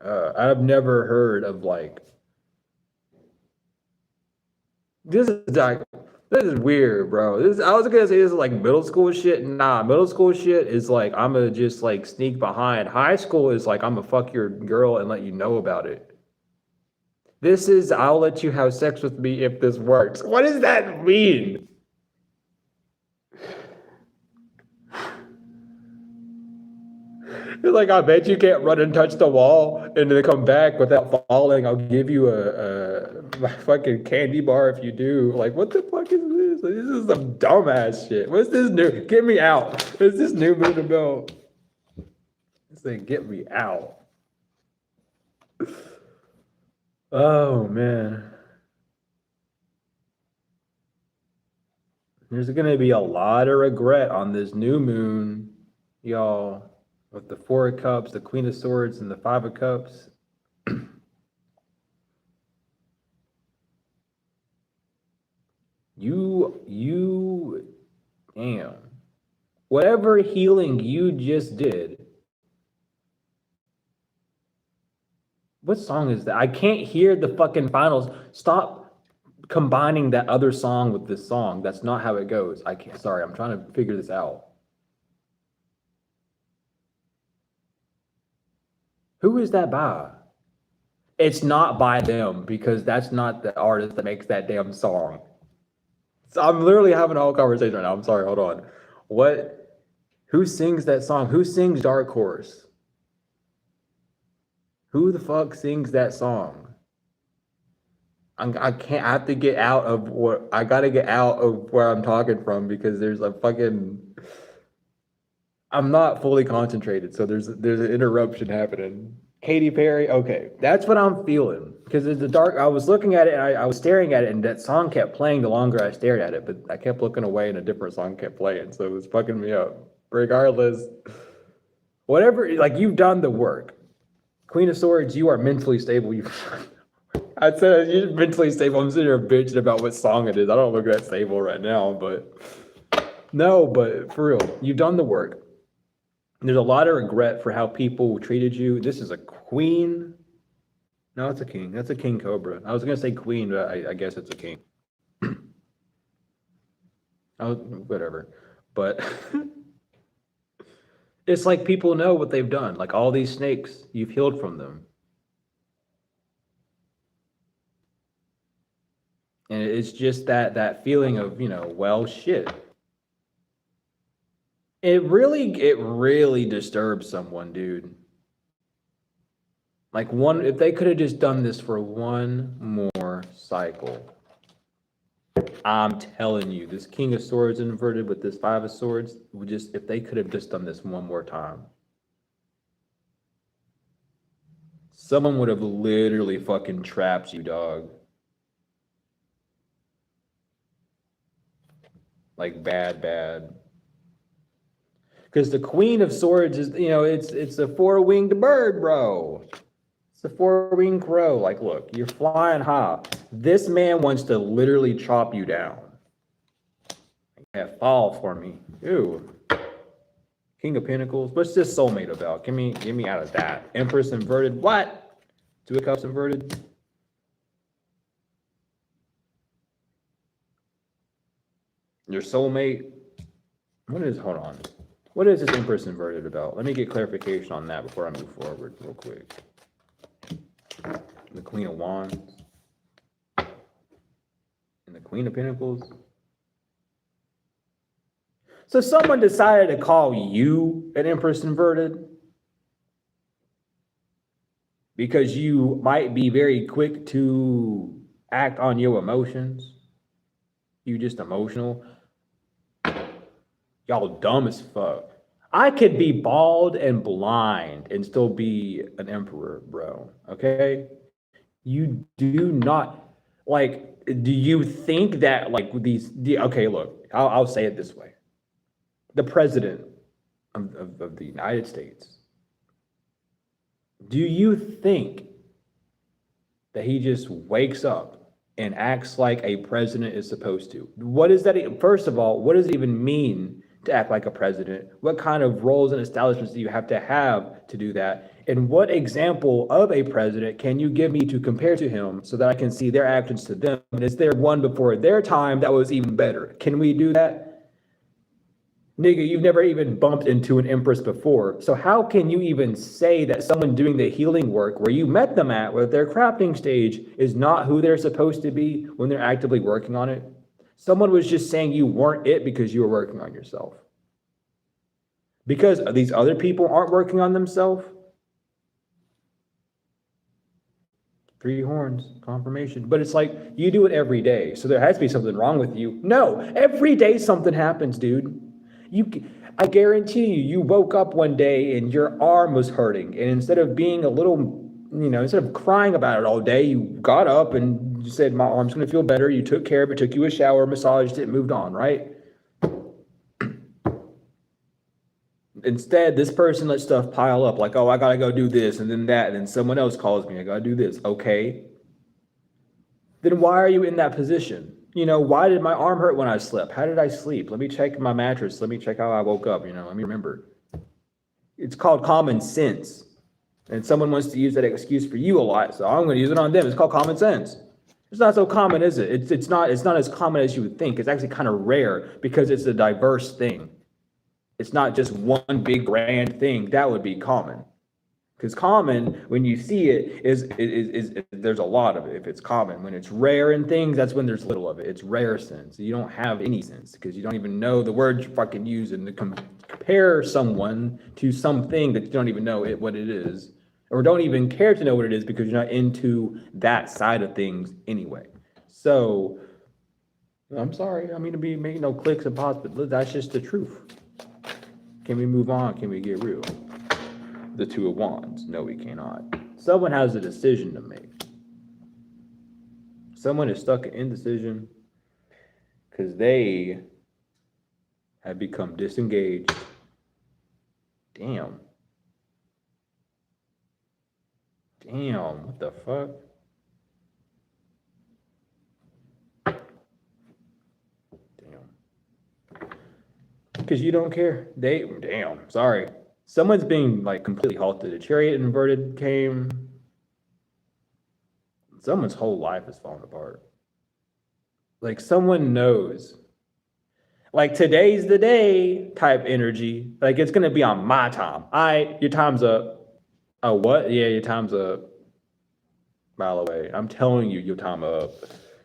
I've never heard of like, this is like, this is weird, bro. I was gonna say this is like middle school shit. Nah, middle school shit is like I'm gonna just like sneak behind. High school is like I'm gonna fuck your girl and let you know about it. This is I'll let you have sex with me if this works. What does that mean? It's like I bet you can't run and touch the wall and then come back without falling. I'll give you a fucking candy bar if you do. Like, what the fuck is this? Like, this is some dumbass shit. What's this new? Get me out. What's this new move about? This thing, get me out. Oh man. There's gonna be a lot of regret on this new moon, y'all. With the Four of Cups, the Queen of Swords, and the Five of Cups. Damn. Whatever healing you just did. What song is that? I can't hear the fucking finals. Stop combining that other song with this song. That's not how it goes. I can't, sorry, I'm trying to figure this out. Who is that by? It's not by them because that's not the artist that makes that damn song. So I'm literally having a whole conversation right now. I'm sorry, hold on. What? Who sings that song? Who sings Dark Horse? Who the fuck sings that song? I can't. I have to get out of what I got to get out of where I'm talking from because there's a fucking. I'm not fully concentrated, so there's an interruption happening. Katy Perry. Okay, that's what I'm feeling because it's the dark. I was looking at it and I was staring at it, and that song kept playing the longer I stared at it. But I kept looking away, and a different song kept playing, so it was fucking me up. Regardless, whatever. Like you've done the work. Queen of Swords, you are mentally stable. You. I said you're mentally stable. I'm sitting here bitching about what song it is. I don't look that stable right now, but no, but for real, you've done the work. There's a lot of regret for how people treated you. This is a queen. No, it's a king. That's a king cobra. I was gonna say queen, but I guess it's a king. Oh, whatever. But it's like people know what they've done. Like all these snakes, you've healed from them. And it's just that feeling of, well, shit. It really disturbs someone, dude. Like if they could have just done this for one more cycle. I'm telling you, this King of Swords inverted with this Five of Swords, if they could have just done this one more time. Someone would have literally fucking trapped you, dog. Like bad. Because the Queen of Swords is, it's a four-winged bird, bro. It's a four-winged crow. Like, look, you're flying high. This man wants to literally chop you down. Yeah, fall for me. Ew. King of Pentacles. What's this soulmate about? Get me out of that. Empress inverted. What? Two of Cups inverted. Your soulmate. Hold on. What is this Empress inverted about? Let me get clarification on that before I move forward real quick. The Queen of Wands. And the Queen of Pentacles. So someone decided to call you an Empress inverted because you might be very quick to act on your emotions. You just emotional. Y'all dumb as fuck. I could be bald and blind and still be an emperor, bro. Okay? You do not like. Do you think that like okay, look. I'll say it this way: the president of the United States. Do you think that he just wakes up and acts like a president is supposed to? What is that? First of all, what does it even mean to act like a president? What kind of roles and establishments do you have to do that? And what example of a president can you give me to compare to him so that I can see their actions to them? And is there one before their time that was even better? Can we do that? Nigga, you've never even bumped into an empress before. So how can you even say that someone doing the healing work where you met them at with their crafting stage is not who they're supposed to be when they're actively working on it? Someone was just saying you weren't it because you were working on yourself. Because these other people aren't working on themselves. 3 horns, confirmation. But it's like, you do it every day. So there has to be something wrong with you. No, every day something happens, dude. I guarantee you woke up one day and your arm was hurting. And instead of being a little, instead of crying about it all day, you got up and you said, my arm's going to feel better. You took care of it, took you a shower, massaged it, moved on, right? Instead, this person lets stuff pile up like, oh, I got to go do this and then that. And then someone else calls me, I got to do this. Okay. Then why are you in that position? Why did my arm hurt when I slept? How did I sleep? Let me check my mattress. Let me check how I woke up. Let me remember. It's called common sense. And someone wants to use that excuse for you a lot, so I'm going to use it on them. It's called common sense. It's not so common, is it? It's not as common as you would think. It's actually kind of rare because it's a diverse thing. It's not just one big grand thing. That would be common. Because common, when you see it, is there's a lot of it if it's common. When it's rare in things, that's when there's little of it. It's rare sense. You don't have any sense because you don't even know the word you're fucking using to compare someone to something that you don't even know what it is, or don't even care to know what it is because you're not into that side of things anyway. So, I'm sorry. I mean to be making no clicks and pops, but that's just the truth. Can we move on? Can we get real? The 2 of Wands. No, we cannot. Someone has a decision to make. Someone is stuck in indecision because they have become disengaged. Damn. What the fuck? Damn. Because you don't care. Sorry. Someone's being like completely halted. A chariot inverted came. Someone's whole life is falling apart. Like someone knows. Like today's the day type energy. Like it's gonna be on my time. Your time's up. Oh, what? Yeah, your time's up. By the way, I'm telling you, your time up.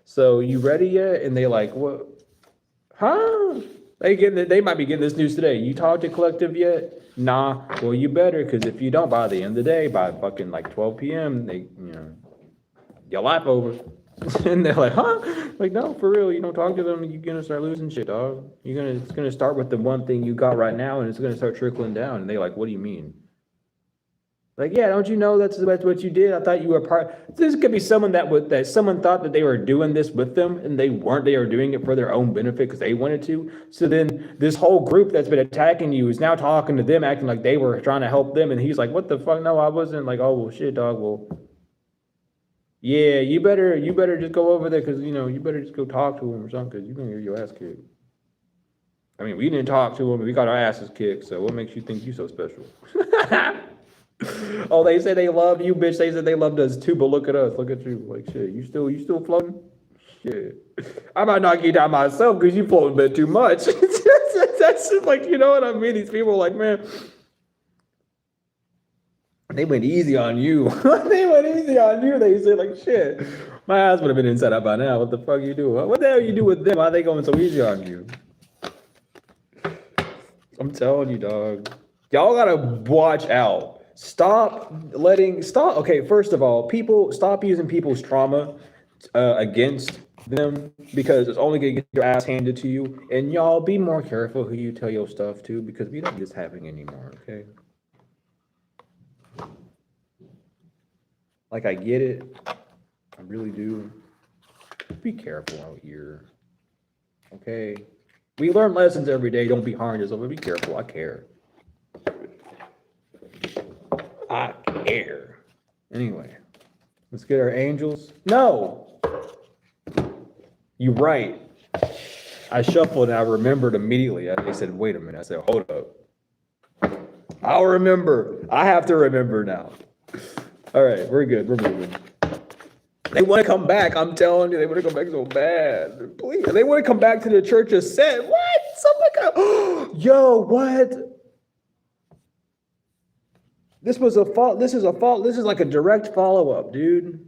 So you ready yet? And they like, what? Huh? They might be getting this news today. You talked to collective yet? Nah. Well, you better, because if you don't, by the end of the day, by fucking like 12 p.m., your life over. And they're like, huh? Like, no, for real. You don't talk to them, you're gonna start losing shit, dog. It's gonna start with the one thing you got right now, and it's gonna start trickling down. And they're like, what do you mean? Like, yeah, don't you know that's what you did? I thought you were part. This could be someone that someone thought that they were doing this with them, and they weren't. They were doing it for their own benefit because they wanted to. So then this whole group that's been attacking you is now talking to them, acting like they were trying to help them. And he's like, what the fuck? No, I wasn't. Like, oh, well, shit, dog. Well, yeah, you better just go over there because, you better just go talk to him or something because you're going to get your ass kicked. I mean, we didn't talk to him. We got our asses kicked. So what makes you think you so special? Oh, they said they love you, bitch. They said they loved us too, but look at us. Look at you. Like, shit, you still floating? Shit. I might knock you down myself because you floating a bit too much. That's just like, you know what I mean? These people are like, man, they went easy on you. They went easy on you. They said, like, shit, my ass would have been inside out by now. What the fuck you do? What the hell you do with them? Why are they going so easy on you? I'm telling you, dog. Y'all gotta watch out. Okay, first of all, people stop using people's trauma against them, because it's only gonna get your ass handed to you. And y'all be more careful who you tell your stuff to, because we don't need this happening anymore, okay? Like, I get it. I really do. Be careful out here. Okay? We learn lessons every day. Don't be hard on yourself, but be careful. I care. I care. Anyway, let's get our angels. No! You're right. I shuffled and I remembered immediately. They said, wait a minute. I said, hold up. I'll remember. I have to remember now. All right, we're good. We're moving. They want to come back. I'm telling you, they want to come back so bad. Please. They want to come back to the church of Set. What? Something. Yo, what? This was a fault. This is a fault. This is like a direct follow-up, dude.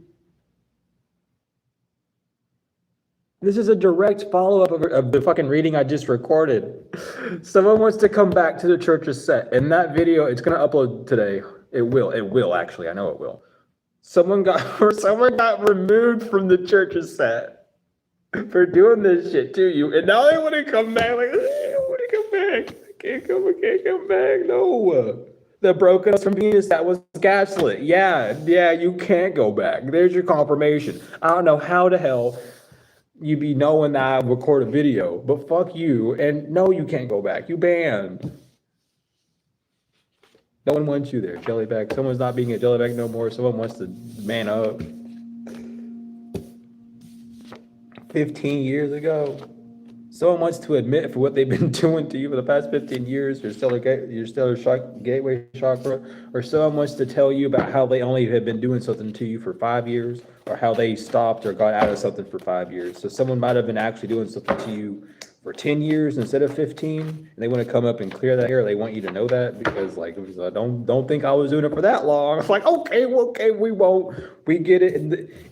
This is a direct follow-up of the fucking reading I just recorded. Someone wants to come back to the church of Set. And that video, it's going to upload today. It will actually. I know it will. Someone got removed from the church of Set for doing this shit to you. And now they want to come back. Like, I want to come back. I can't come back. No. The broken us from Venus, that was gaslit. Yeah, you can't go back. There's your confirmation. I don't know how the hell you be knowing that I record a video, but fuck you. And no, you can't go back. You banned. No one wants you there, Jellyback. Someone's not being a Jellyback no more. Someone wants to man up. 15 years ago. Someone wants to admit for what they've been doing to you for the past 15 years, your stellar gateway chakra, or someone wants to tell you about how they only have been doing something to you for 5 years, or how they stopped or got out of something for 5 years. So someone might have been actually doing something to you for 10 years instead of 15, and they want to come up and clear that air. They want you to know that, because like, don't think I was doing it for that long. It's like, okay, we won't. We get it.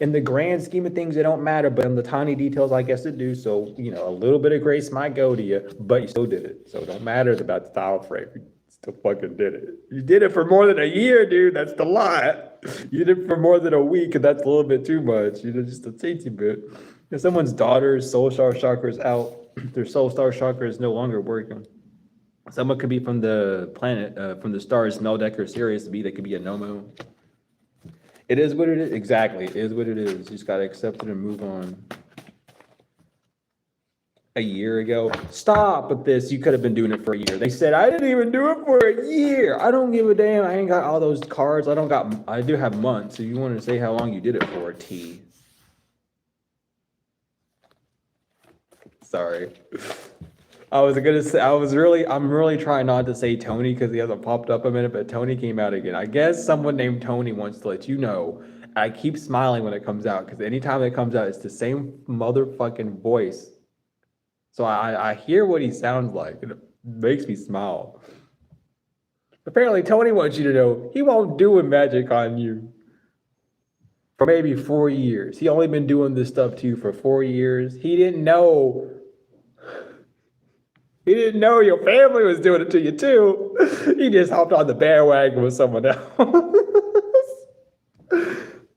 In the grand scheme of things, it don't matter, but in the tiny details, I guess it do. So, a little bit of grace might go to you, but you still did it. So it don't matter about the style frame. You still fucking did it. You did it for more than a year, dude. That's the lot. You did it for more than a week, and that's a little bit too much. Just a teensy bit. If someone's daughter's soul star chakra is out, their soul star chakra is no longer working. Someone could be from the planet, from the stars, Meldeck or Sirius B. They could be a Nomo. It is what it is. Exactly. It is what it is. You just got to accept it and move on. A year ago. Stop with this. You could have been doing it for a year. They said, I didn't even do it for a year. I don't give a damn. I ain't got all those cards. I do have months. So you want to say how long you did it for, T. Sorry. I'm really trying not to say Tony because he hasn't popped up a minute, but Tony came out again. I guess someone named Tony wants to let you know. I keep smiling when it comes out, because anytime it comes out, it's the same motherfucking voice. So I hear what he sounds like, and it makes me smile. Apparently, Tony wants you to know he won't do a magic on you for maybe 4 years. He only been doing this stuff to you for 4 years. He didn't know your family was doing it to you too. He just hopped on the bandwagon with someone else.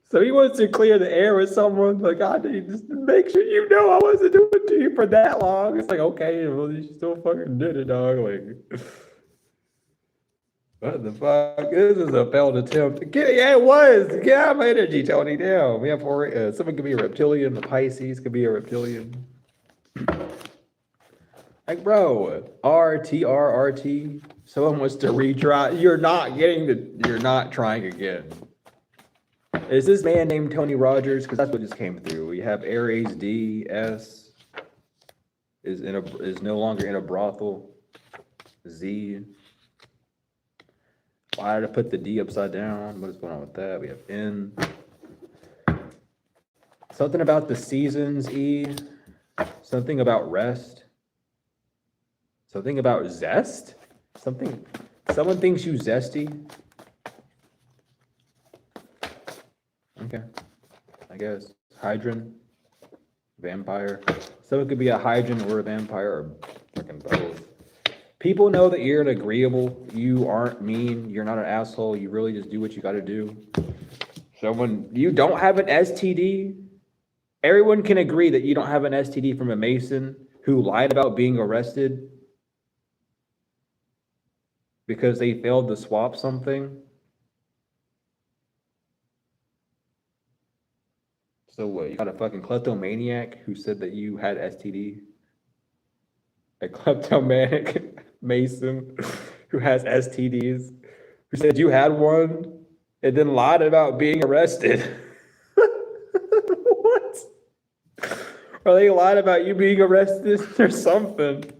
So he wants to clear the air with someone. Like, I need to make sure you know I wasn't doing it to you for that long. It's like, okay, well, you still fucking did it, dog. Like, what the fuck? This is a failed attempt. Yeah, it was. Get out of my energy, Tony. Damn. We have someone could be a reptilian. The Pisces could be a reptilian. Like, bro, RT. Someone wants to retry. You're not trying again. Is this man named Tony Rogers? Because that's what just came through. We have Aries DS is no longer in a brothel. Z. Why did I put the D upside down? What is going on with that? We have N. Something about the seasons, E. Something about rest. Something about zest? Someone thinks you zesty? Okay, I guess. Hydran, vampire. Someone could be a Hydran or a vampire, or fucking both. People know that you're an agreeable. You aren't mean. You're not an asshole. You really just do what you got to do. You don't have an STD. Everyone can agree that you don't have an STD from a Mason who lied about being arrested because they failed to swap something. So what, you got a fucking kleptomaniac who said that you had STD? A kleptomaniac Mason who has STDs, who said you had one and then lied about being arrested. What? Or they lied about you being arrested or something.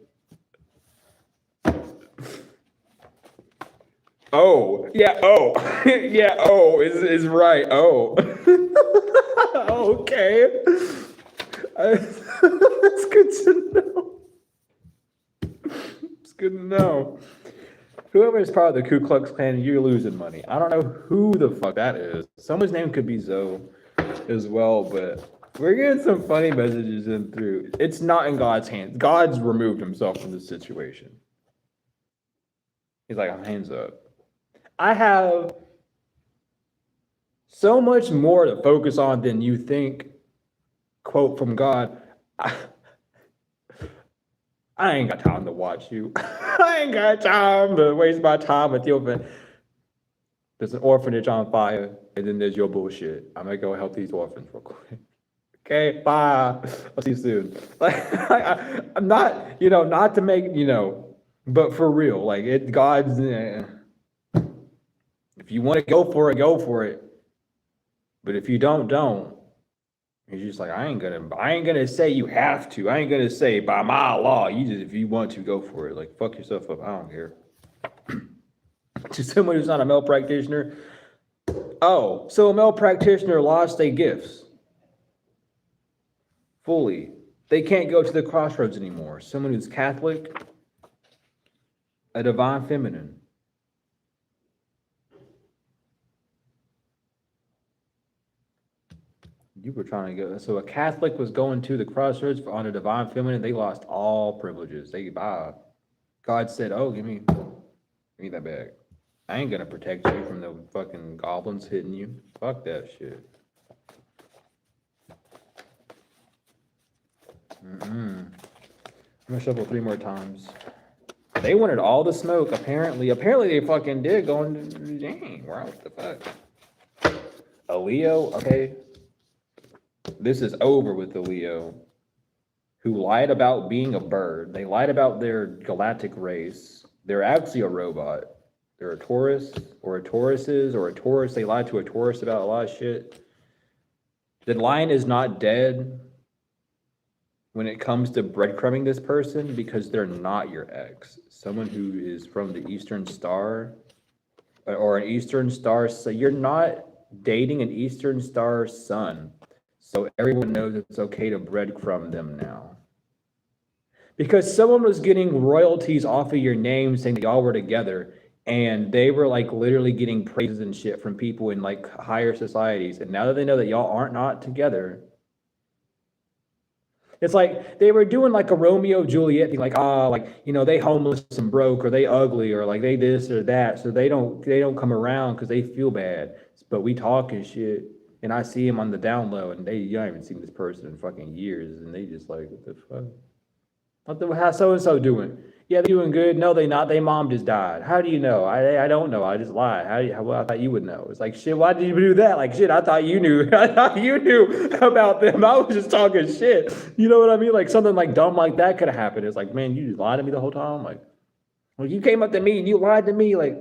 Oh, yeah, oh. Yeah, oh is right. Oh. Okay. That's good to know. It's good to know. Whoever is part of the Ku Klux Klan, you're losing money. I don't know who the fuck that is. Someone's name could be Zoe as well, but we're getting some funny messages in through. It's not in God's hands. God's removed himself from this situation. He's like, I'm hands up. I have so much more to focus on than you think. Quote from God. I ain't got time to watch you. I ain't got time to waste my time with your. There's an orphanage on fire, and then there's your bullshit. I'm gonna go help these orphans real quick. Okay, bye. I'll see you soon. I'm not, not to make, but for real, like God's. If you want to go for it, go for it. But if you don't. He's just like, I ain't gonna say you have to. I ain't gonna say by my law. You just, if you want to, go for it. Like, fuck yourself up. I don't care. To someone who's not a male practitioner. Oh, so a male practitioner lost their gifts fully. They can't go to the crossroads anymore. Someone who's Catholic, a divine feminine. You were trying to go. So a Catholic was going to the crossroads on a divine feminine. They lost all privileges. God said, "Oh, give me that bag. I ain't gonna protect you from the fucking goblins hitting you. Fuck that shit." I'm gonna shuffle 3 more times. They wanted all the smoke. Apparently they fucking did. Going, dang, wow, what the fuck? A Leo, okay. This is over with the Leo, who lied about being a bird. They lied about their galactic race. They're actually a robot. They're a Taurus, or a Tauruses, or a Taurus. They lied to a Taurus about a lot of shit. The lion is not dead when it comes to breadcrumbing this person, because they're not your ex. Someone who is from the Eastern Star, or an Eastern Star, so you're not dating an Eastern Star sun. So everyone knows it's okay to breadcrumb them now. Because someone was getting royalties off of your name saying that y'all were together, and they were like literally getting praises and shit from people in like higher societies. And now that they know that y'all aren't not together, it's like they were doing like a Romeo Juliet thing, like, they homeless and broke, or they ugly, or like they this or that. So they don't come around because they feel bad. But we talk and shit. And I see him on the down low, and you haven't seen this person in fucking years, and they just like, what the fuck? How's so-and-so doing? Yeah, they're doing good. No, they not. Their mom just died. How do you know? I don't know. I just lied. Well, I thought you would know. It's like, shit, why did you do that? Like, shit, I thought you knew. I thought you knew about them. I was just talking shit. You know what I mean? Like, something like dumb like that could have happened. It's like, man, you just lied to me the whole time? Like, well, you came up to me and you lied to me. Like,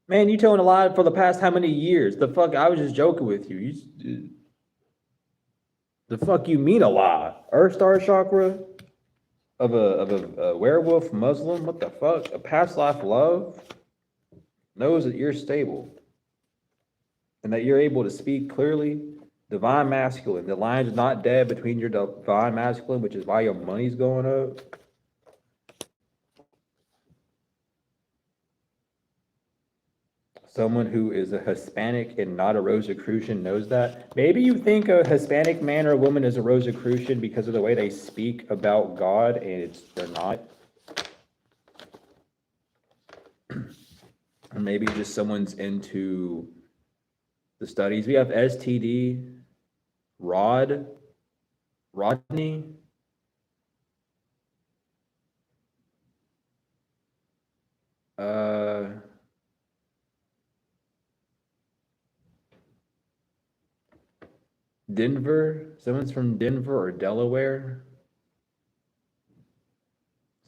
man, you telling a lie for the past how many years? The fuck, I was just joking with you. The fuck you mean a lie? Earth star chakra of a werewolf Muslim? What the fuck? A past life love knows that you're stable and that you're able to speak clearly. Divine masculine. The line's not dead between your divine masculine, which is why your money's going up. Someone who is a Hispanic and not a Rosicrucian knows that. Maybe you think a Hispanic man or woman is a Rosicrucian because of the way they speak about God, and they're not. Or maybe just someone's into the studies. We have STD. Rodney. Denver. Someone's from Denver or Delaware.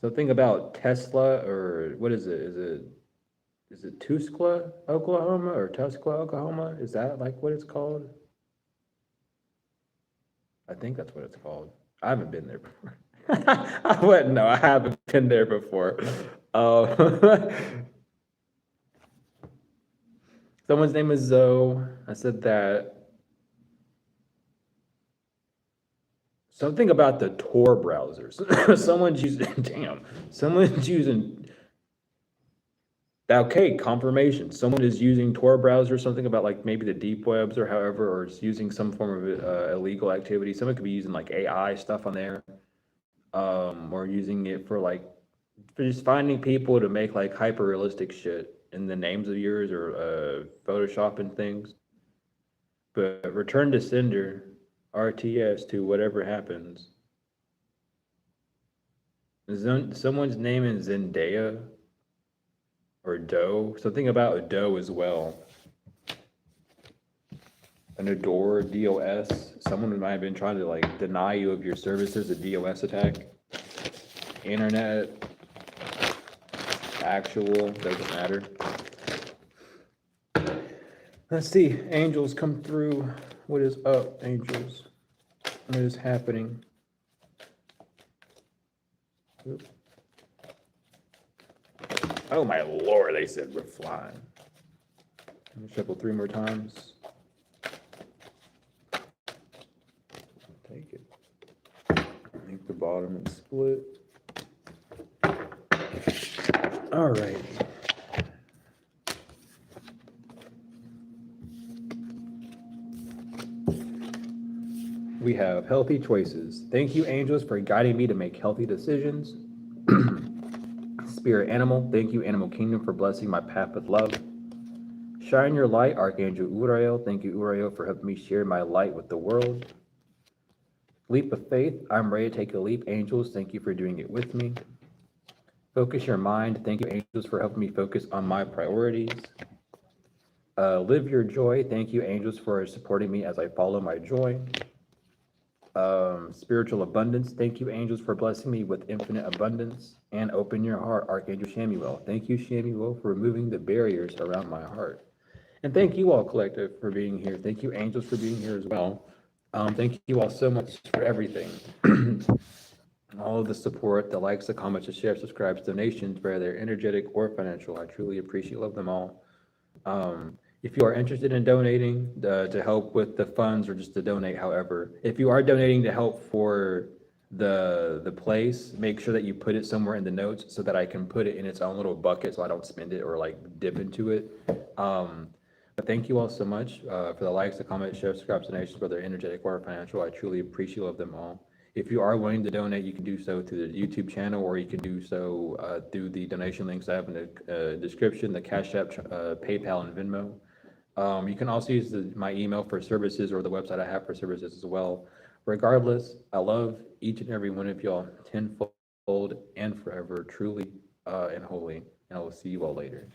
Something about Tesla, or what is it? Is it Tuskla, Oklahoma, or Tuskla, Oklahoma? Is that like what it's called? I think that's what it's called. I haven't been there before. I wouldn't know. I haven't been there before. Someone's name is Zoe. I said that. Something about the Tor browsers. Someone's using, damn, someone's using, okay, confirmation. Someone is using Tor browser, something about like maybe the deep webs or however, or it's using some form of illegal activity. Someone could be using like AI stuff on there, or using it for like, for just finding people to make like hyper realistic shit in the names of yours or Photoshop and things. But return to sender, RTS to whatever happens. Someone's name is Zendaya or Doe. Something about a Doe as well. An adore, DOS. Someone might have been trying to like deny you of your services, a DOS attack. Internet. Actual, doesn't matter. Let's see. Angels come through. What is up, angels? What is happening? Oop. Oh my lord, they said we're flying. Let me shuffle 3 more times. Take it. Make the bottom and split. All right. We have healthy choices. Thank you, angels, for guiding me to make healthy decisions. Spirit animal, thank you, animal kingdom, for blessing my path with love. Shine your light, Archangel Uriel. Thank you, Uriel, for helping me share my light with the world. Leap of faith, I'm ready to take a leap, angels. Thank you for doing it with me. Focus your mind. Thank you, angels, for helping me focus on my priorities. Live your joy. Thank you, angels, for supporting me as I follow my joy. Spiritual abundance. Thank you, angels, for blessing me with infinite abundance. And open your heart, Archangel Shamuel. Thank you, Shamuel, for removing the barriers around my heart. And thank you all, collective, for being here. Thank you, angels, for being here as well. Thank you all so much for everything. All of the support, the likes, the comments, the shares, subscribes, donations, whether they're energetic or financial. I truly appreciate, love them all. If you are interested in donating to help with the funds or just to donate, however, if you are donating to help for the place, make sure that you put it somewhere in the notes so that I can put it in its own little bucket so I don't spend it or like dip into it. But thank you all so much for the likes, the comments, shares, subscribes, donations, whether energetic or financial. I truly appreciate, love them all. If you are willing to donate, you can do so through the YouTube channel, or you can do so through the donation links I have in the description, the Cash App, PayPal, and Venmo. You can also use my email for services or the website I have for services as well. Regardless, I love each and every one of y'all tenfold and forever, truly and wholly. And I will see you all later.